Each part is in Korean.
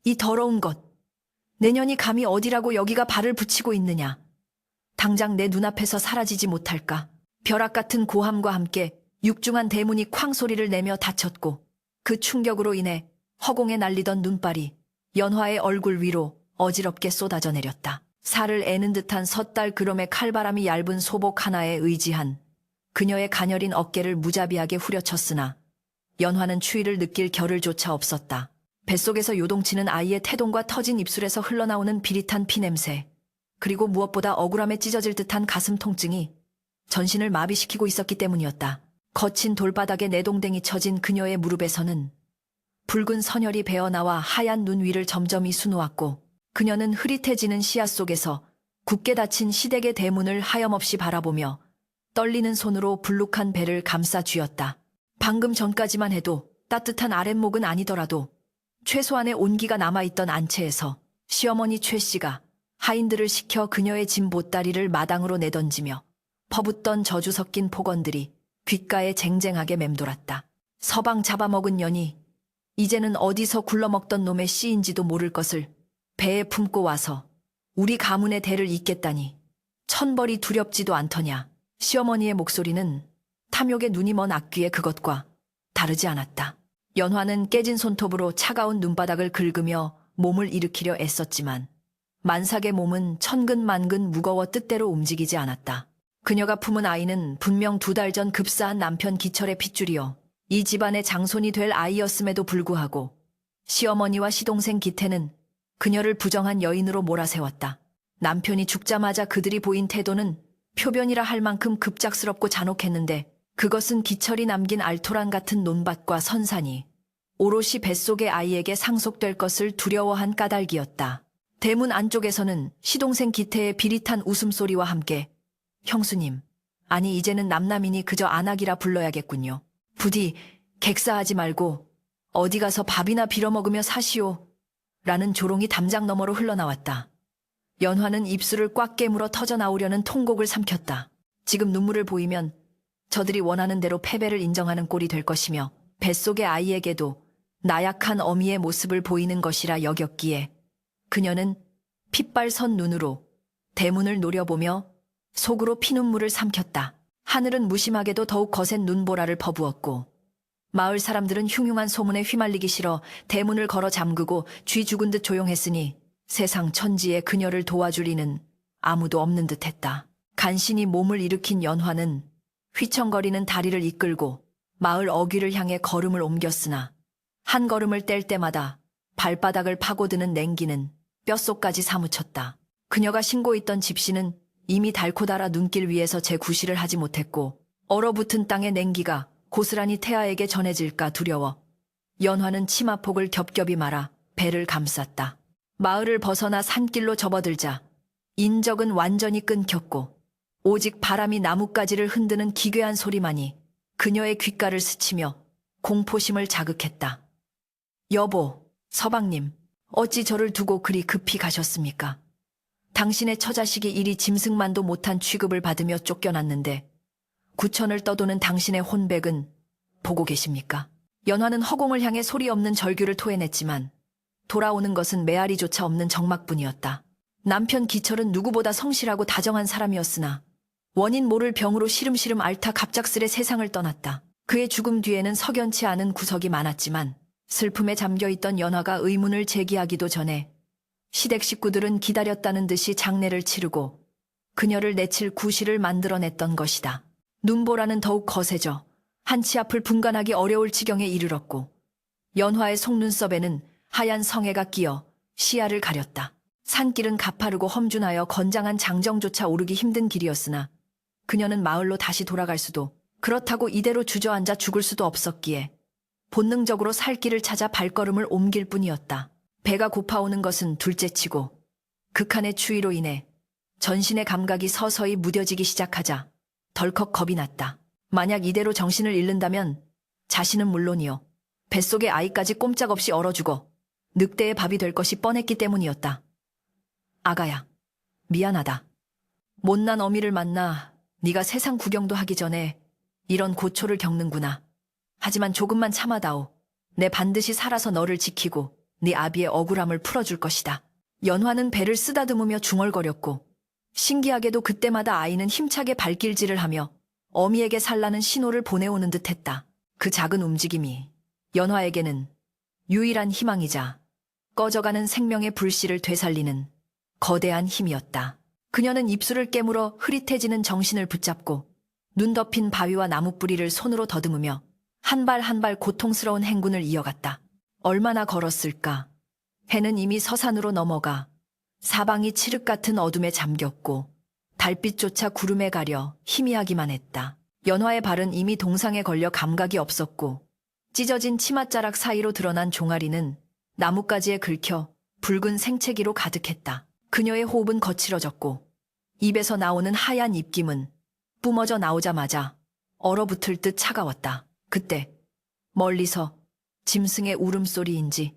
이 더러운 것. 내년이 감히 어디라고 여기가 발을 붙이고 있느냐. 당장 내 눈앞에서 사라지지 못할까. 벼락 같은 고함과 함께 육중한 대문이 쾅 소리를 내며 닫혔고 그 충격으로 인해 허공에 날리던 눈발이 연화의 얼굴 위로 어지럽게 쏟아져 내렸다. 살을 애는 듯한 섣달 그럼의 칼바람이 얇은 소복 하나에 의지한 그녀의 가녀린 어깨를 무자비하게 후려쳤으나 연화는 추위를 느낄 겨를조차 없었다. 뱃속에서 요동치는 아이의 태동과 터진 입술에서 흘러나오는 비릿한 피냄새, 그리고 무엇보다 억울함에 찢어질 듯한 가슴 통증이 전신을 마비시키고 있었기 때문이었다. 거친 돌바닥에 내동댕이 쳐진 그녀의 무릎에서는 붉은 선혈이 배어나와 하얀 눈 위를 점점이 수놓았고 그녀는 흐릿해지는 시야 속에서 굳게 닫힌 시댁의 대문을 하염없이 바라보며 떨리는 손으로 불룩한 배를 감싸 쥐었다. 방금 전까지만 해도 따뜻한 아랫목은 아니더라도 최소한의 온기가 남아있던 안채에서 시어머니 최 씨가 하인들을 시켜 그녀의 짐 보따리를 마당으로 내던지며 퍼붓던 저주 섞인 폭언들이 귓가에 쟁쟁하게 맴돌았다. 서방 잡아먹은 년이 이제는 어디서 굴러먹던 놈의 씨인지도 모를 것을 배에 품고 와서 우리 가문의 대를 잇겠다니 천벌이 두렵지도 않더냐. 시어머니의 목소리는 탐욕의 눈이 먼 악귀의 그것과 다르지 않았다. 연화는 깨진 손톱으로 차가운 눈바닥을 긁으며 몸을 일으키려 애썼지만 만삭의 몸은 천근만근 무거워 뜻대로 움직이지 않았다. 그녀가 품은 아이는 분명 2달 전 급사한 남편 기철의 핏줄이요. 이 집안의 장손이 될 아이였음에도 불구하고 시어머니와 시동생 기태는 그녀를 부정한 여인으로 몰아세웠다. 남편이 죽자마자 그들이 보인 태도는 표변이라 할 만큼 급작스럽고 잔혹했는데 그것은 기철이 남긴 알토란 같은 논밭과 선산이 오롯이 뱃속의 아이에게 상속될 것을 두려워한 까닭이었다. 대문 안쪽에서는 시동생 기태의 비릿한 웃음소리와 함께 형수님, 아니 이제는 남남이니 그저 안악이라 불러야겠군요. 부디 객사하지 말고 어디 가서 밥이나 빌어먹으며 사시오. 라는 조롱이 담장 너머로 흘러나왔다. 연화는 입술을 꽉 깨물어 터져나오려는 통곡을 삼켰다. 지금 눈물을 보이면 저들이 원하는 대로 패배를 인정하는 꼴이 될 것이며 뱃속의 아이에게도 나약한 어미의 모습을 보이는 것이라 여겼기에 그녀는 핏발선 눈으로 대문을 노려보며 속으로 피눈물을 삼켰다. 하늘은 무심하게도 더욱 거센 눈보라를 퍼부었고 마을 사람들은 흉흉한 소문에 휘말리기 싫어 대문을 걸어 잠그고 쥐 죽은 듯 조용했으니 세상 천지에 그녀를 도와줄 이는 아무도 없는 듯했다. 간신히 몸을 일으킨 연화는 휘청거리는 다리를 이끌고 마을 어귀를 향해 걸음을 옮겼으나 한 걸음을 뗄 때마다 발바닥을 파고드는 냉기는 뼛속까지 사무쳤다. 그녀가 신고 있던 집시는 이미 닳고 닳아 눈길 위에서 재구실을 하지 못했고 얼어붙은 땅의 냉기가 고스란히 태아에게 전해질까 두려워 연화는 치마폭을 겹겹이 말아 배를 감쌌다. 마을을 벗어나 산길로 접어들자 인적은 완전히 끊겼고 오직 바람이 나뭇가지를 흔드는 기괴한 소리만이 그녀의 귓가를 스치며 공포심을 자극했다. 여보, 서방님, 어찌 저를 두고 그리 급히 가셨습니까? 당신의 처자식이 이리 짐승만도 못한 취급을 받으며 쫓겨났는데 구천을 떠도는 당신의 혼백은 보고 계십니까? 연화는 허공을 향해 소리 없는 절규를 토해냈지만 돌아오는 것은 메아리조차 없는 적막뿐이었다. 남편 기철은 누구보다 성실하고 다정한 사람이었으나 원인 모를 병으로 시름시름 앓다 갑작스레 세상을 떠났다. 그의 죽음 뒤에는 석연치 않은 구석이 많았지만 슬픔에 잠겨있던 연화가 의문을 제기하기도 전에 시댁 식구들은 기다렸다는 듯이 장례를 치르고 그녀를 내칠 구실을 만들어냈던 것이다. 눈보라는 더욱 거세져 한치 앞을 분간하기 어려울 지경에 이르렀고 연화의 속눈썹에는 하얀 성애가 끼어 시야를 가렸다. 산길은 가파르고 험준하여 건장한 장정조차 오르기 힘든 길이었으나 그녀는 마을로 다시 돌아갈 수도 그렇다고 이대로 주저앉아 죽을 수도 없었기에 본능적으로 살 길을 찾아 발걸음을 옮길 뿐이었다. 배가 고파오는 것은 둘째치고 극한의 추위로 인해 전신의 감각이 서서히 무뎌지기 시작하자 덜컥 겁이 났다. 만약 이대로 정신을 잃는다면 자신은 물론이요 뱃속의 아이까지 꼼짝없이 얼어 죽어 늑대의 밥이 될 것이 뻔했기 때문이었다. 아가야, 미안하다. 못난 어미를 만나 네가 세상 구경도 하기 전에 이런 고초를 겪는구나. 하지만 조금만 참아다오. 내 반드시 살아서 너를 지키고 네 아비의 억울함을 풀어줄 것이다. 연화는 배를 쓰다듬으며 중얼거렸고 신기하게도 그때마다 아이는 힘차게 발길질을 하며 어미에게 살라는 신호를 보내오는 듯했다. 그 작은 움직임이 연화에게는 유일한 희망이자 꺼져가는 생명의 불씨를 되살리는 거대한 힘이었다. 그녀는 입술을 깨물어 흐릿해지는 정신을 붙잡고 눈 덮인 바위와 나뭇뿌리를 손으로 더듬으며 한 발 한 발 고통스러운 행군을 이어갔다. 얼마나 걸었을까? 해는 이미 서산으로 넘어가 사방이 칠흑 같은 어둠에 잠겼고 달빛조차 구름에 가려 희미하기만 했다. 연화의 발은 이미 동상에 걸려 감각이 없었고 찢어진 치맛자락 사이로 드러난 종아리는 나뭇가지에 긁혀 붉은 생채기로 가득했다. 그녀의 호흡은 거칠어졌고 입에서 나오는 하얀 입김은 뿜어져 나오자마자 얼어붙을 듯 차가웠다. 그때 멀리서 짐승의 울음소리인지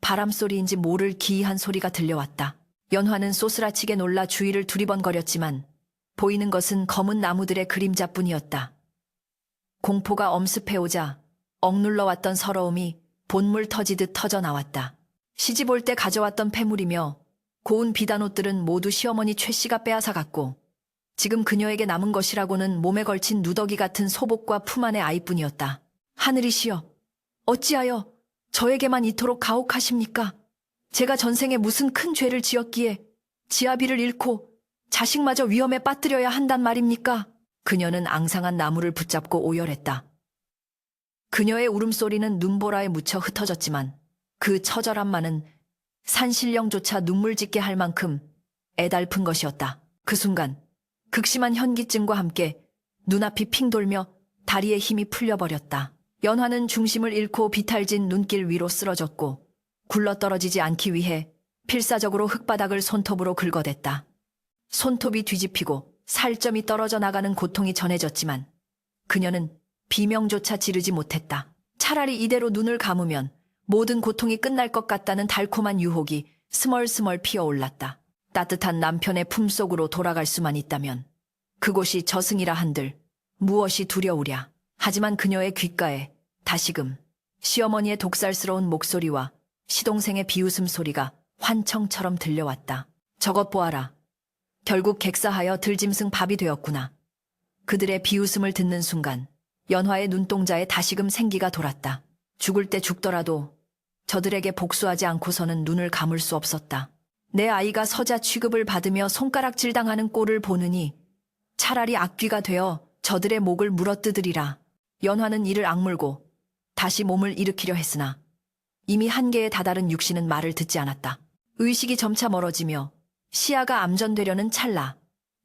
바람소리인지 모를 기이한 소리가 들려왔다. 연화는 쏘스라치게 놀라 주위를 두리번거렸지만 보이는 것은 검은 나무들의 그림자뿐이었다. 공포가 엄습해오자 억눌러왔던 서러움이 본물 터지듯 터져나왔다. 시집 올 때 가져왔던 폐물이며 고운 비단옷들은 모두 시어머니 최 씨가 빼앗아갔고 지금 그녀에게 남은 것이라고는 몸에 걸친 누더기 같은 소복과 품 안의 아이뿐이었다. 하늘이시여, 어찌하여 저에게만 이토록 가혹하십니까? 제가 전생에 무슨 큰 죄를 지었기에 지아비를 잃고 자식마저 위험에 빠뜨려야 한단 말입니까? 그녀는 앙상한 나무를 붙잡고 오열했다. 그녀의 울음소리는 눈보라에 묻혀 흩어졌지만 그 처절함만은 산신령조차 눈물 짓게 할 만큼 애달픈 것이었다. 그 순간 극심한 현기증과 함께 눈앞이 핑 돌며 다리에 힘이 풀려버렸다. 연화는 중심을 잃고 비탈진 눈길 위로 쓰러졌고 굴러떨어지지 않기 위해 필사적으로 흙바닥을 손톱으로 긁어댔다. 손톱이 뒤집히고 살점이 떨어져 나가는 고통이 전해졌지만 그녀는 비명조차 지르지 못했다. 차라리 이대로 눈을 감으면 모든 고통이 끝날 것 같다는 달콤한 유혹이 스멀스멀 피어올랐다. 따뜻한 남편의 품속으로 돌아갈 수만 있다면 그곳이 저승이라 한들 무엇이 두려우랴. 하지만 그녀의 귓가에 다시금 시어머니의 독살스러운 목소리와 시동생의 비웃음 소리가 환청처럼 들려왔다. 저것 보아라. 결국 객사하여 들짐승 밥이 되었구나. 그들의 비웃음을 듣는 순간 연화의 눈동자에 다시금 생기가 돌았다. 죽을 때 죽더라도 저들에게 복수하지 않고서는 눈을 감을 수 없었다. 내 아이가 서자 취급을 받으며 손가락질당하는 꼴을 보느니 차라리 악귀가 되어 저들의 목을 물어뜯으리라. 연화는 이를 악물고 다시 몸을 일으키려 했으나 이미 한계에 다다른 육신은 말을 듣지 않았다. 의식이 점차 멀어지며 시야가 암전되려는 찰나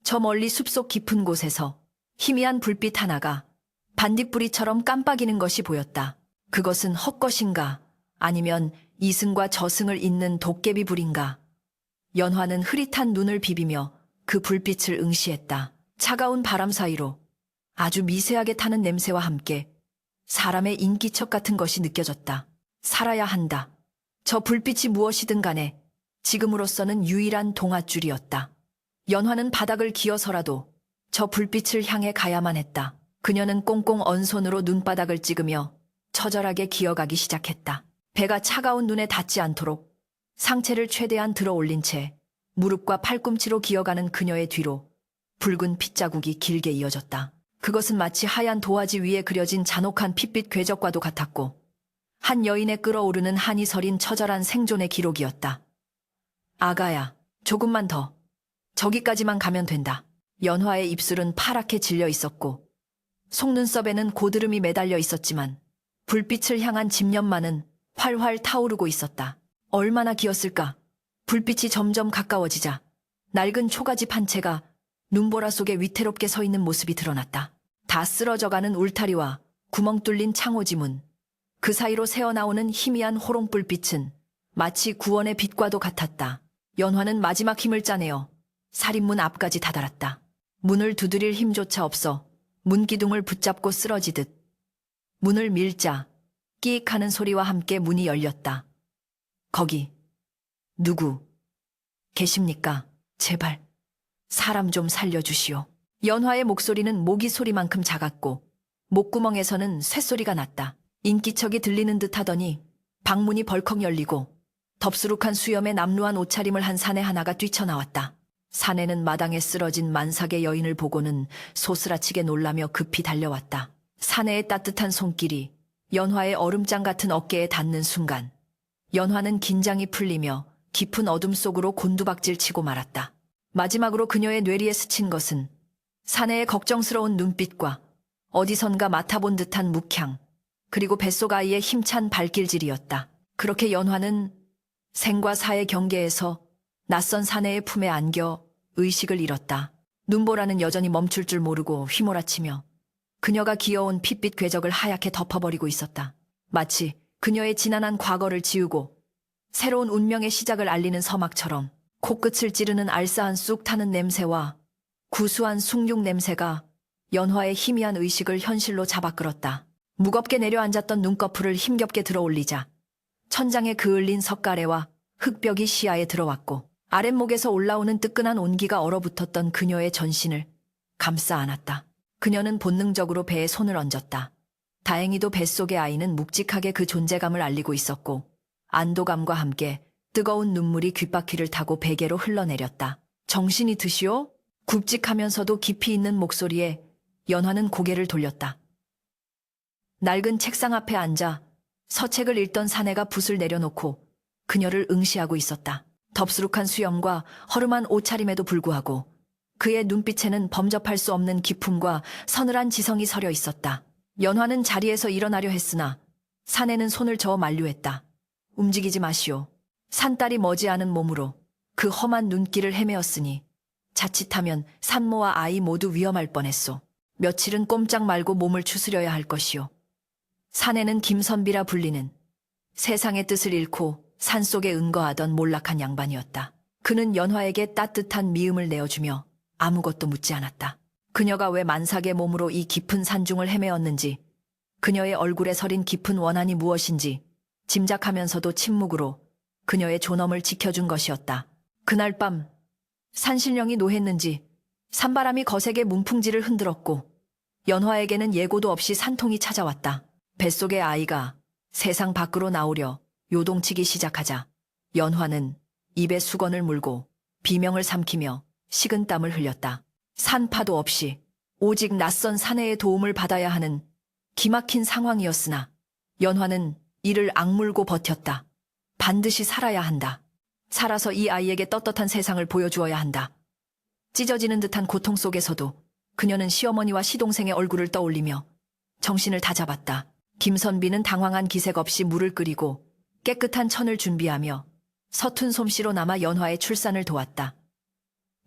저 멀리 숲속 깊은 곳에서 희미한 불빛 하나가 반딧불이처럼 깜빡이는 것이 보였다. 그것은 헛것인가 아니면 이승과 저승을 잇는 도깨비 불인가. 연화는 흐릿한 눈을 비비며 그 불빛을 응시했다. 차가운 바람 사이로 아주 미세하게 타는 냄새와 함께 사람의 인기척 같은 것이 느껴졌다. 살아야 한다. 저 불빛이 무엇이든 간에 지금으로서는 유일한 동아줄이었다. 연화는 바닥을 기어서라도 저 불빛을 향해 가야만 했다. 그녀는 꽁꽁 언 손으로 눈바닥을 찍으며 처절하게 기어가기 시작했다. 배가 차가운 눈에 닿지 않도록 상체를 최대한 들어 올린 채 무릎과 팔꿈치로 기어가는 그녀의 뒤로 붉은 핏자국이 길게 이어졌다. 그것은 마치 하얀 도화지 위에 그려진 잔혹한 핏빛 궤적과도 같았고 한 여인의 끓어오르는 한이 서린 처절한 생존의 기록이었다. 아가야, 조금만 더. 저기까지만 가면 된다. 연화의 입술은 파랗게 질려 있었고 속눈썹에는 고드름이 매달려 있었지만 불빛을 향한 집념만은 활활 타오르고 있었다. 얼마나 기었을까? 불빛이 점점 가까워지자 낡은 초가집 한 채가 눈보라 속에 위태롭게 서 있는 모습이 드러났다. 다 쓰러져가는 울타리와 구멍 뚫린 창호지문, 그 사이로 새어나오는 희미한 호롱불빛은 마치 구원의 빛과도 같았다. 연화는 마지막 힘을 짜내어 살인문 앞까지 다다랐다. 문을 두드릴 힘조차 없어 문기둥을 붙잡고 쓰러지듯 문을 밀자 끼익 하는 소리와 함께 문이 열렸다. 거기 누구 계십니까? 제발 사람 좀 살려주시오. 연화의 목소리는 모기 소리만큼 작았고 목구멍에서는 쇳소리가 났다. 인기척이 들리는 듯 하더니 방문이 벌컥 열리고 덥수룩한 수염에 남루한 옷차림을 한 사내 하나가 뛰쳐나왔다. 사내는 마당에 쓰러진 만삭의 여인을 보고는 소스라치게 놀라며 급히 달려왔다. 사내의 따뜻한 손길이 연화의 얼음장 같은 어깨에 닿는 순간 연화는 긴장이 풀리며 깊은 어둠 속으로 곤두박질 치고 말았다. 마지막으로 그녀의 뇌리에 스친 것은 사내의 걱정스러운 눈빛과 어디선가 맡아본 듯한 묵향, 그리고 뱃속 아이의 힘찬 발길질이었다. 그렇게 연화는 생과 사의 경계에서 낯선 사내의 품에 안겨 의식을 잃었다. 눈보라는 여전히 멈출 줄 모르고 휘몰아치며 그녀가 귀여운 핏빛 궤적을 하얗게 덮어버리고 있었다. 마치 그녀의 지난한 과거를 지우고 새로운 운명의 시작을 알리는 서막처럼 코끝을 찌르는 알싸한 쑥 타는 냄새와 구수한 숭늉 냄새가 연화의 희미한 의식을 현실로 잡아끌었다. 무겁게 내려앉았던 눈꺼풀을 힘겹게 들어올리자 천장에 그을린 석가래와 흙벽이 시야에 들어왔고 아랫목에서 올라오는 뜨끈한 온기가 얼어붙었던 그녀의 전신을 감싸 안았다. 그녀는 본능적으로 배에 손을 얹었다. 다행히도 뱃속의 아이는 묵직하게 그 존재감을 알리고 있었고 안도감과 함께 뜨거운 눈물이 귓바퀴를 타고 베개로 흘러내렸다. 정신이 드시오? 굵직하면서도 깊이 있는 목소리에 연화는 고개를 돌렸다. 낡은 책상 앞에 앉아 서책을 읽던 사내가 붓을 내려놓고 그녀를 응시하고 있었다. 덥수룩한 수염과 허름한 옷차림에도 불구하고 그의 눈빛에는 범접할 수 없는 기품과 서늘한 지성이 서려 있었다. 연화는 자리에서 일어나려 했으나 사내는 손을 저어 만류했다. 움직이지 마시오. 산딸이 머지않은 몸으로 그 험한 눈길을 헤매었으니 자칫하면 산모와 아이 모두 위험할 뻔했소. 며칠은 꼼짝 말고 몸을 추스려야 할 것이오. 사내는 김선비라 불리는 세상의 뜻을 잃고 산속에 은거하던 몰락한 양반이었다. 그는 연화에게 따뜻한 미움을 내어주며 아무것도 묻지 않았다. 그녀가 왜 만삭의 몸으로 이 깊은 산중을 헤매었는지, 그녀의 얼굴에 서린 깊은 원한이 무엇인지 짐작하면서도 침묵으로 그녀의 존엄을 지켜준 것이었다. 그날 밤 산신령이 노했는지 산바람이 거세게 문풍지를 흔들었고 연화에게는 예고도 없이 산통이 찾아왔다. 뱃속의 아이가 세상 밖으로 나오려 요동치기 시작하자 연화는 입에 수건을 물고 비명을 삼키며 식은땀을 흘렸다. 산파도 없이 오직 낯선 사내의 도움을 받아야 하는 기막힌 상황이었으나 연화는 이를 악물고 버텼다. 반드시 살아야 한다. 살아서 이 아이에게 떳떳한 세상을 보여주어야 한다. 찢어지는 듯한 고통 속에서도 그녀는 시어머니와 시동생의 얼굴을 떠올리며 정신을 다잡았다. 김선비는 당황한 기색 없이 물을 끓이고 깨끗한 천을 준비하며 서툰 솜씨로 남아 연화의 출산을 도왔다.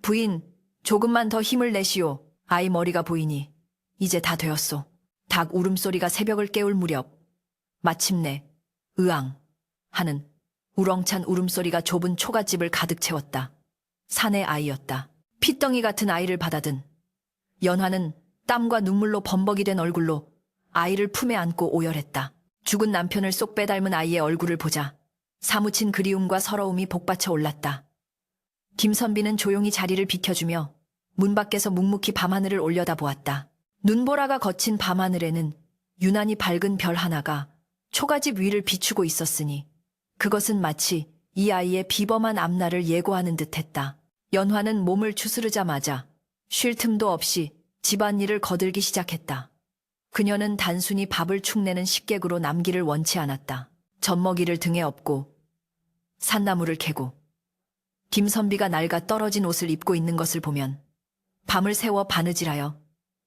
부인, 조금만 더 힘을 내시오. 아이 머리가 보이니 이제 다 되었소. 닭 울음소리가 새벽을 깨울 무렵 마침내 으앙 하는 우렁찬 울음소리가 좁은 초가집을 가득 채웠다. 사내 아이였다. 핏덩이 같은 아이를 받아든 연화는 땀과 눈물로 범벅이 된 얼굴로 아이를 품에 안고 오열했다. 죽은 남편을 쏙 빼닮은 아이의 얼굴을 보자 사무친 그리움과 서러움이 복받쳐 올랐다. 김선비는 조용히 자리를 비켜주며 문 밖에서 묵묵히 밤하늘을 올려다보았다. 눈보라가 거친 밤하늘에는 유난히 밝은 별 하나가 초가집 위를 비추고 있었으니 그것은 마치 이 아이의 비범한 앞날을 예고하는 듯했다. 연화는 몸을 추스르자마자 쉴 틈도 없이 집안일을 거들기 시작했다. 그녀는 단순히 밥을 축내는 식객으로 남기를 원치 않았다. 젖먹이를 등에 업고 산나물을 캐고 김선비가 낡아 떨어진 옷을 입고 있는 것을 보면 밤을 새워 바느질하여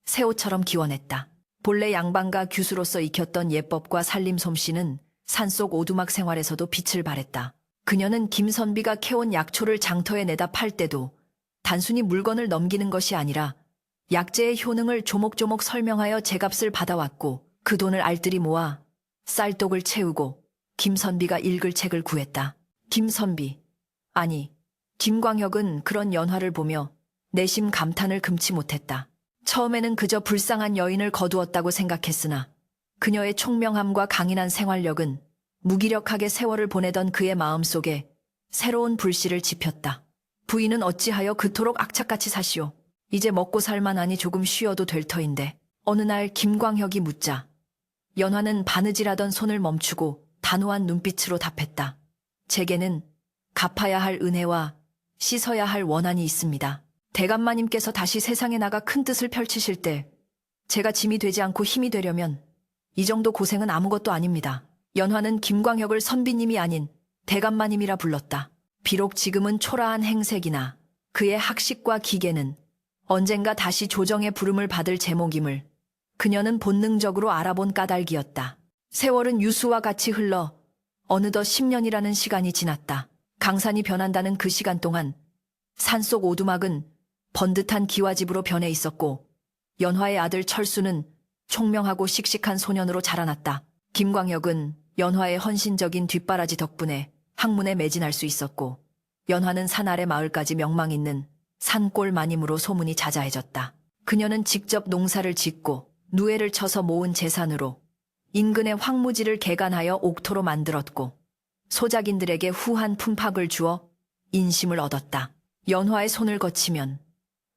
새 옷처럼 기원했다. 본래 양반가 규수로서 익혔던 예법과 살림 솜씨는 산속 오두막 생활에서도 빛을 발했다. 그녀는 김선비가 캐온 약초를 장터에 내다 팔 때도 단순히 물건을 넘기는 것이 아니라 약재의 효능을 조목조목 설명하여 제값을 받아왔고 그 돈을 알뜰히 모아 쌀독을 채우고 김선비가 읽을 책을 구했다. 김선비, 아니 김광혁은 그런 연화를 보며 내심 감탄을 금치 못했다. 처음에는 그저 불쌍한 여인을 거두었다고 생각했으나 그녀의 총명함과 강인한 생활력은 무기력하게 세월을 보내던 그의 마음속에 새로운 불씨를 지폈다. 부인은 어찌하여 그토록 악착같이 사시오. 이제 먹고 살만하니 조금 쉬어도 될 터인데. 어느 날 김광혁이 묻자 연화는 바느질하던 손을 멈추고 단호한 눈빛으로 답했다. 제게는 갚아야 할 은혜와 씻어야 할 원한이 있습니다. 대감마님께서 다시 세상에 나가 큰 뜻을 펼치실 때 제가 짐이 되지 않고 힘이 되려면 이 정도 고생은 아무것도 아닙니다. 연화는 김광혁을 선비님이 아닌 대감마님이라 불렀다. 비록 지금은 초라한 행색이나 그의 학식과 기계는 언젠가 다시 조정의 부름을 받을 제목임을 그녀는 본능적으로 알아본 까닭이었다. 세월은 유수와 같이 흘러 어느덧 10년이라는 시간이 지났다. 강산이 변한다는 그 시간 동안 산속 오두막은 번듯한 기와집으로 변해 있었고 연화의 아들 철수는 총명하고 씩씩한 소년으로 자라났다. 김광혁은 연화의 헌신적인 뒷바라지 덕분에 학문에 매진할 수 있었고 연화는 산 아래 마을까지 명망 있는 산골 마님으로 소문이 자자해졌다. 그녀는 직접 농사를 짓고 누에를 쳐서 모은 재산으로 인근의 황무지를 개간하여 옥토로 만들었고 소작인들에게 후한 품삯을 주어 인심을 얻었다. 연화의 손을 거치면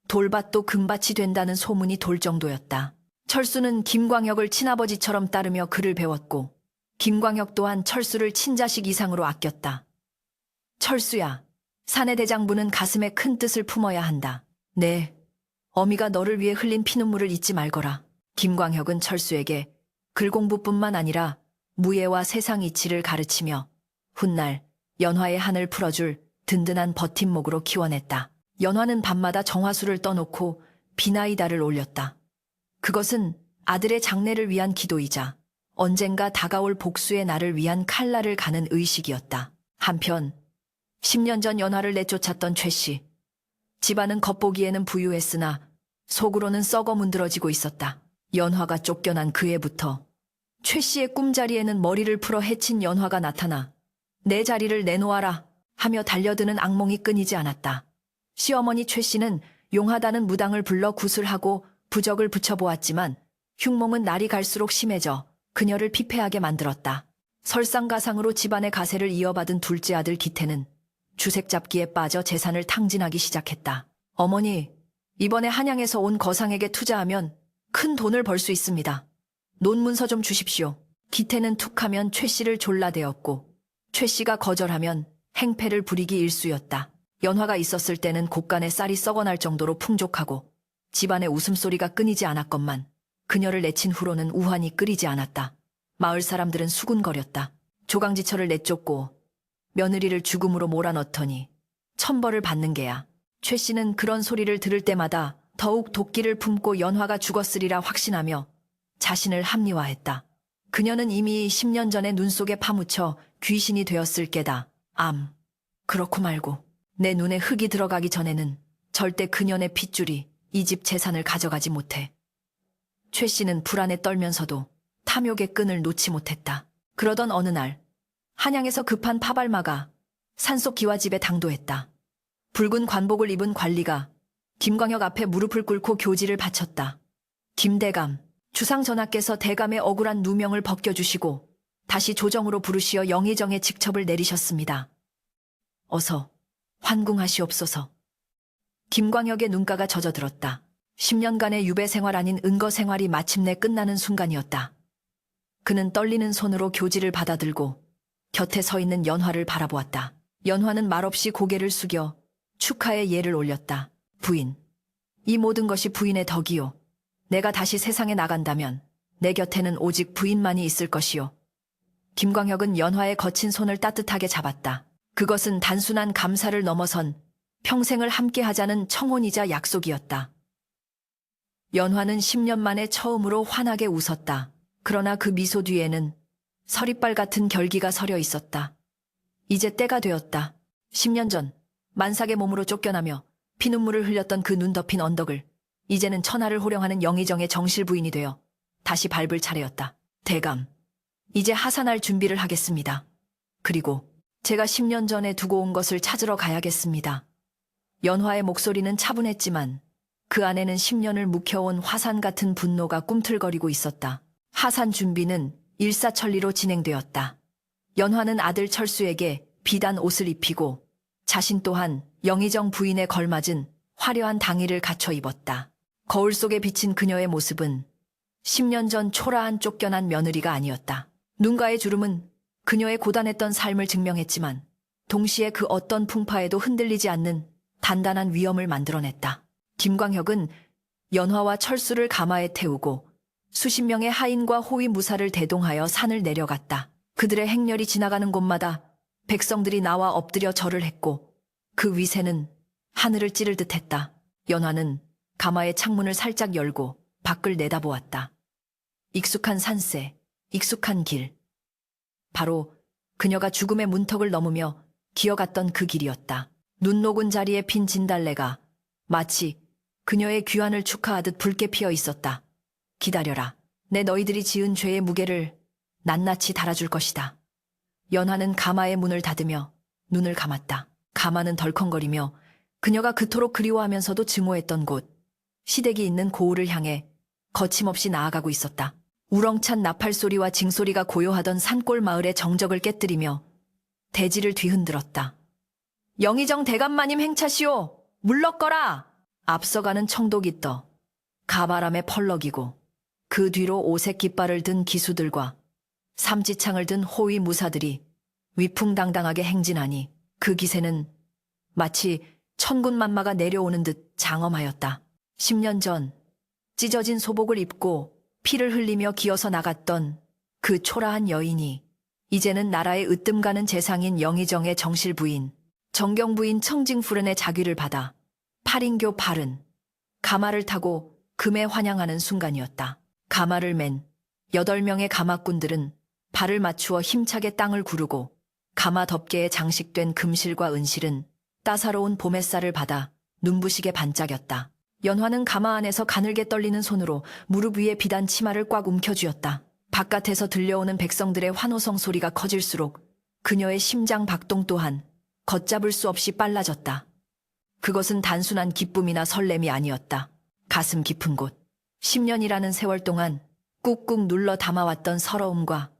돌밭도 금밭이 된다는 소문이 돌 정도였다. 철수는 김광혁을 친아버지처럼 따르며 글을 배웠고 김광혁 또한 철수를 친자식 이상으로 아꼈다. 철수야, 사내 대장부는 가슴에 큰 뜻을 품어야 한다. 네, 어미가 너를 위해 흘린 피눈물을 잊지 말거라. 김광혁은 철수에게 글 공부뿐만 아니라 무예와 세상 이치를 가르치며 훗날 연화의 한을 풀어줄 든든한 버팀목으로 키워냈다. 연화는 밤마다 정화수를 떠놓고 비나이다를 올렸다. 그것은 아들의 장래를 위한 기도이자 언젠가 다가올 복수의 날을 위한 칼날을 가는 의식이었다. 한편 10년 전 연화를 내쫓았던 최 씨. 집안은 겉보기에는 부유했으나 속으로는 썩어 문드러지고 있었다. 연화가 쫓겨난 그 해부터 최 씨의 꿈자리에는 머리를 풀어 해친 연화가 나타나 내 자리를 내놓아라 하며 달려드는 악몽이 끊이지 않았다. 시어머니 최 씨는 용하다는 무당을 불러 구슬하고 부적을 붙여보았지만 흉몽은 날이 갈수록 심해져 그녀를 피폐하게 만들었다. 설상가상으로 집안의 가세를 이어받은 둘째 아들 기태는 주색잡기에 빠져 재산을 탕진하기 시작했다. 어머니, 이번에 한양에서 온 거상에게 투자하면 큰 돈을 벌 수 있습니다. 논문서 좀 주십시오. 기태는 툭하면 최 씨를 졸라대었고 최 씨가 거절하면 행패를 부리기 일쑤였다. 연화가 있었을 때는 곳간에 쌀이 썩어날 정도로 풍족하고 집안의 웃음소리가 끊이지 않았건만 그녀를 내친 후로는 우환이 끓이지 않았다. 마을 사람들은 수군거렸다. 조강지처를 내쫓고 며느리를 죽음으로 몰아넣더니 천벌을 받는 게야. 최 씨는 그런 소리를 들을 때마다 더욱 도끼를 품고 연화가 죽었으리라 확신하며 자신을 합리화했다. 그녀는 이미 10년 전에 눈 속에 파묻혀 귀신이 되었을 게다. 그렇고 말고 내 눈에 흙이 들어가기 전에는 절대 그년의 핏줄이 이 집 재산을 가져가지 못해. 최 씨는 불안에 떨면서도 탐욕의 끈을 놓지 못했다. 그러던 어느 날 한양에서 급한 파발마가 산속 기와집에 당도했다. 붉은 관복을 입은 관리가 김광혁 앞에 무릎을 꿇고 교지를 바쳤다. 김대감, 주상전하께서 대감의 억울한 누명을 벗겨주시고 다시 조정으로 부르시어 영의정의 직첩을 내리셨습니다. 어서 환궁하시옵소서. 김광혁의 눈가가 젖어들었다. 10년간의 유배 생활 아닌 은거 생활이 마침내 끝나는 순간이었다. 그는 떨리는 손으로 교지를 받아들고 곁에 서 있는 연화를 바라보았다. 연화는 말없이 고개를 숙여 축하의 예를 올렸다. 부인, 이 모든 것이 부인의 덕이요. 내가 다시 세상에 나간다면 내 곁에는 오직 부인만이 있을 것이요. 김광혁은 연화의 거친 손을 따뜻하게 잡았다. 그것은 단순한 감사를 넘어선 평생을 함께하자는 청혼이자 약속이었다. 연화는 10년 만에 처음으로 환하게 웃었다. 그러나 그 미소 뒤에는 서리빨 같은 결기가 서려 있었다. 이제 때가 되었다. 10년 전 만삭의 몸으로 쫓겨나며 피눈물을 흘렸던 그 눈 덮인 언덕을 이제는 천하를 호령하는 영의정의 정실 부인이 되어 다시 밟을 차례였다. 대감, 이제 하산할 준비를 하겠습니다. 그리고 제가 10년 전에 두고 온 것을 찾으러 가야겠습니다. 연화의 목소리는 차분했지만 그 안에는 10년을 묵혀온 화산 같은 분노가 꿈틀거리고 있었다. 하산 준비는 일사천리로 진행되었다. 연화는 아들 철수에게 비단 옷을 입히고 자신 또한 영의정 부인에 걸맞은 화려한 당의를 갖춰 입었다. 거울 속에 비친 그녀의 모습은 10년 전 초라한 쫓겨난 며느리가 아니었다. 눈가의 주름은 그녀의 고단했던 삶을 증명했지만 동시에 그 어떤 풍파에도 흔들리지 않는 단단한 위엄을 만들어냈다. 김광혁은 연화와 철수를 가마에 태우고 수십 명의 하인과 호위 무사를 대동하여 산을 내려갔다. 그들의 행렬이 지나가는 곳마다 백성들이 나와 엎드려 절을 했고 그 위세는 하늘을 찌를 듯했다. 연화는 가마의 창문을 살짝 열고 밖을 내다보았다. 익숙한 산세, 익숙한 길. 바로 그녀가 죽음의 문턱을 넘으며 기어갔던 그 길이었다. 눈 녹은 자리에 핀 진달래가 마치 그녀의 귀환을 축하하듯 붉게 피어 있었다. 기다려라. 내 너희들이 지은 죄의 무게를 낱낱이 달아줄 것이다. 연화는 가마의 문을 닫으며 눈을 감았다. 가마는 덜컹거리며 그녀가 그토록 그리워하면서도 증오했던 곳, 시댁이 있는 고을을 향해 거침없이 나아가고 있었다. 우렁찬 나팔 소리와 징소리가 고요하던 산골 마을의 정적을 깨뜨리며 대지를 뒤흔들었다. 영의정 대감마님 행차시오! 물러거라! 앞서가는 청독이 떠 가바람에 펄럭이고 그 뒤로 오색 깃발을 든 기수들과 삼지창을 든 호위 무사들이 위풍당당하게 행진하니 그 기세는 마치 천군만마가 내려오는 듯 장엄하였다. 10년 전 찢어진 소복을 입고 피를 흘리며 기어서 나갔던 그 초라한 여인이 이제는 나라의 으뜸가는 재상인 영의정의 정실 부인, 정경 부인 청징夫人의 자귀를 받아 8인교 8은 가마를 타고 금에 환영하는 순간이었다. 가마를 맨 8명의 가마꾼들은 발을 맞추어 힘차게 땅을 구르고 가마 덮개에 장식된 금실과 은실은 따사로운 봄 햇살을 받아 눈부시게 반짝였다. 연화는 가마 안에서 가늘게 떨리는 손으로 무릎 위에 비단 치마를 꽉 움켜쥐었다. 바깥에서 들려오는 백성들의 환호성 소리가 커질수록 그녀의 심장 박동 또한 걷잡을 수 없이 빨라졌다. 그것은 단순한 기쁨이나 설렘이 아니었다. 가슴 깊은 곳, 10년이라는 세월 동안 꾹꾹 눌러 담아왔던 서러움과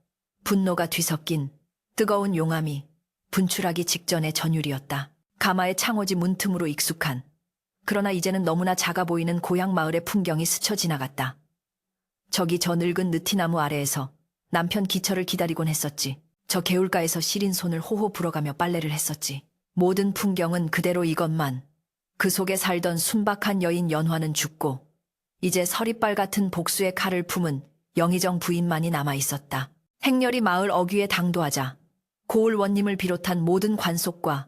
분노가 뒤섞인 뜨거운 용암이 분출하기 직전의 전율이었다. 가마의 창호지 문틈으로 익숙한, 그러나 이제는 너무나 작아 보이는 고향 마을의 풍경이 스쳐 지나갔다. 저기 저 늙은 느티나무 아래에서 남편 기철을 기다리곤 했었지. 저 개울가에서 시린 손을 호호 불어가며 빨래를 했었지. 모든 풍경은 그대로 이것만. 그 속에 살던 순박한 여인 연화는 죽고 이제 서리빨 같은 복수의 칼을 품은 영의정 부인만이 남아있었다. 행렬이 마을 어귀에 당도하자 고을 원님을 비롯한 모든 관속과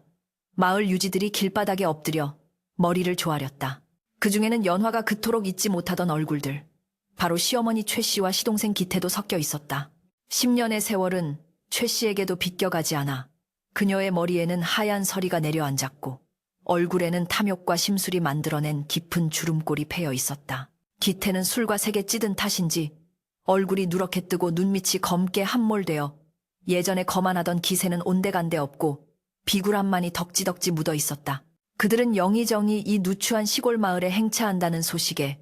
마을 유지들이 길바닥에 엎드려 머리를 조아렸다. 그 중에는 연화가 그토록 잊지 못하던 얼굴들, 바로 시어머니 최 씨와 시동생 기태도 섞여 있었다. 10년의 세월은 최 씨에게도 비껴가지 않아 그녀의 머리에는 하얀 서리가 내려앉았고 얼굴에는 탐욕과 심술이 만들어낸 깊은 주름골이 패여 있었다. 기태는 술과 색에 찌든 탓인지 얼굴이 누렇게 뜨고 눈밑이 검게 함몰되어 예전에 거만하던 기세는 온데간데 없고 비굴함만이 덕지덕지 묻어 있었다. 그들은 영의정이 이 누추한 시골 마을에 행차한다는 소식에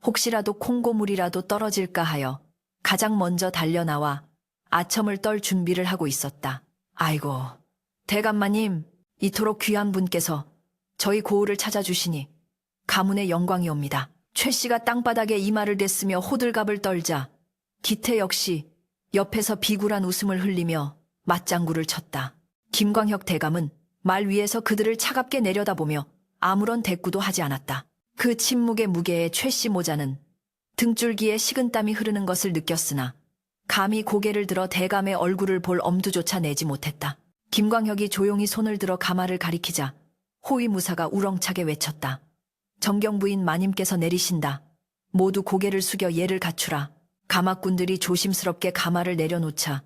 혹시라도 콩고물이라도 떨어질까 하여 가장 먼저 달려나와 아첨을 떨 준비를 하고 있었다. 아이고, 대감마님, 이토록 귀한 분께서 저희 고을을 찾아주시니 가문의 영광이옵니다. 최 씨가 땅바닥에 이마를 댔으며 호들갑을 떨자 기태 역시 옆에서 비굴한 웃음을 흘리며 맞장구를 쳤다. 김광혁 대감은 말 위에서 그들을 차갑게 내려다보며 아무런 대꾸도 하지 않았다. 그 침묵의 무게에 최 씨 모자는 등줄기에 식은땀이 흐르는 것을 느꼈으나 감히 고개를 들어 대감의 얼굴을 볼 엄두조차 내지 못했다. 김광혁이 조용히 손을 들어 가마를 가리키자 호위무사가 우렁차게 외쳤다. 정경부인 마님께서 내리신다. 모두 고개를 숙여 예를 갖추라. 가마꾼들이 조심스럽게 가마를 내려놓자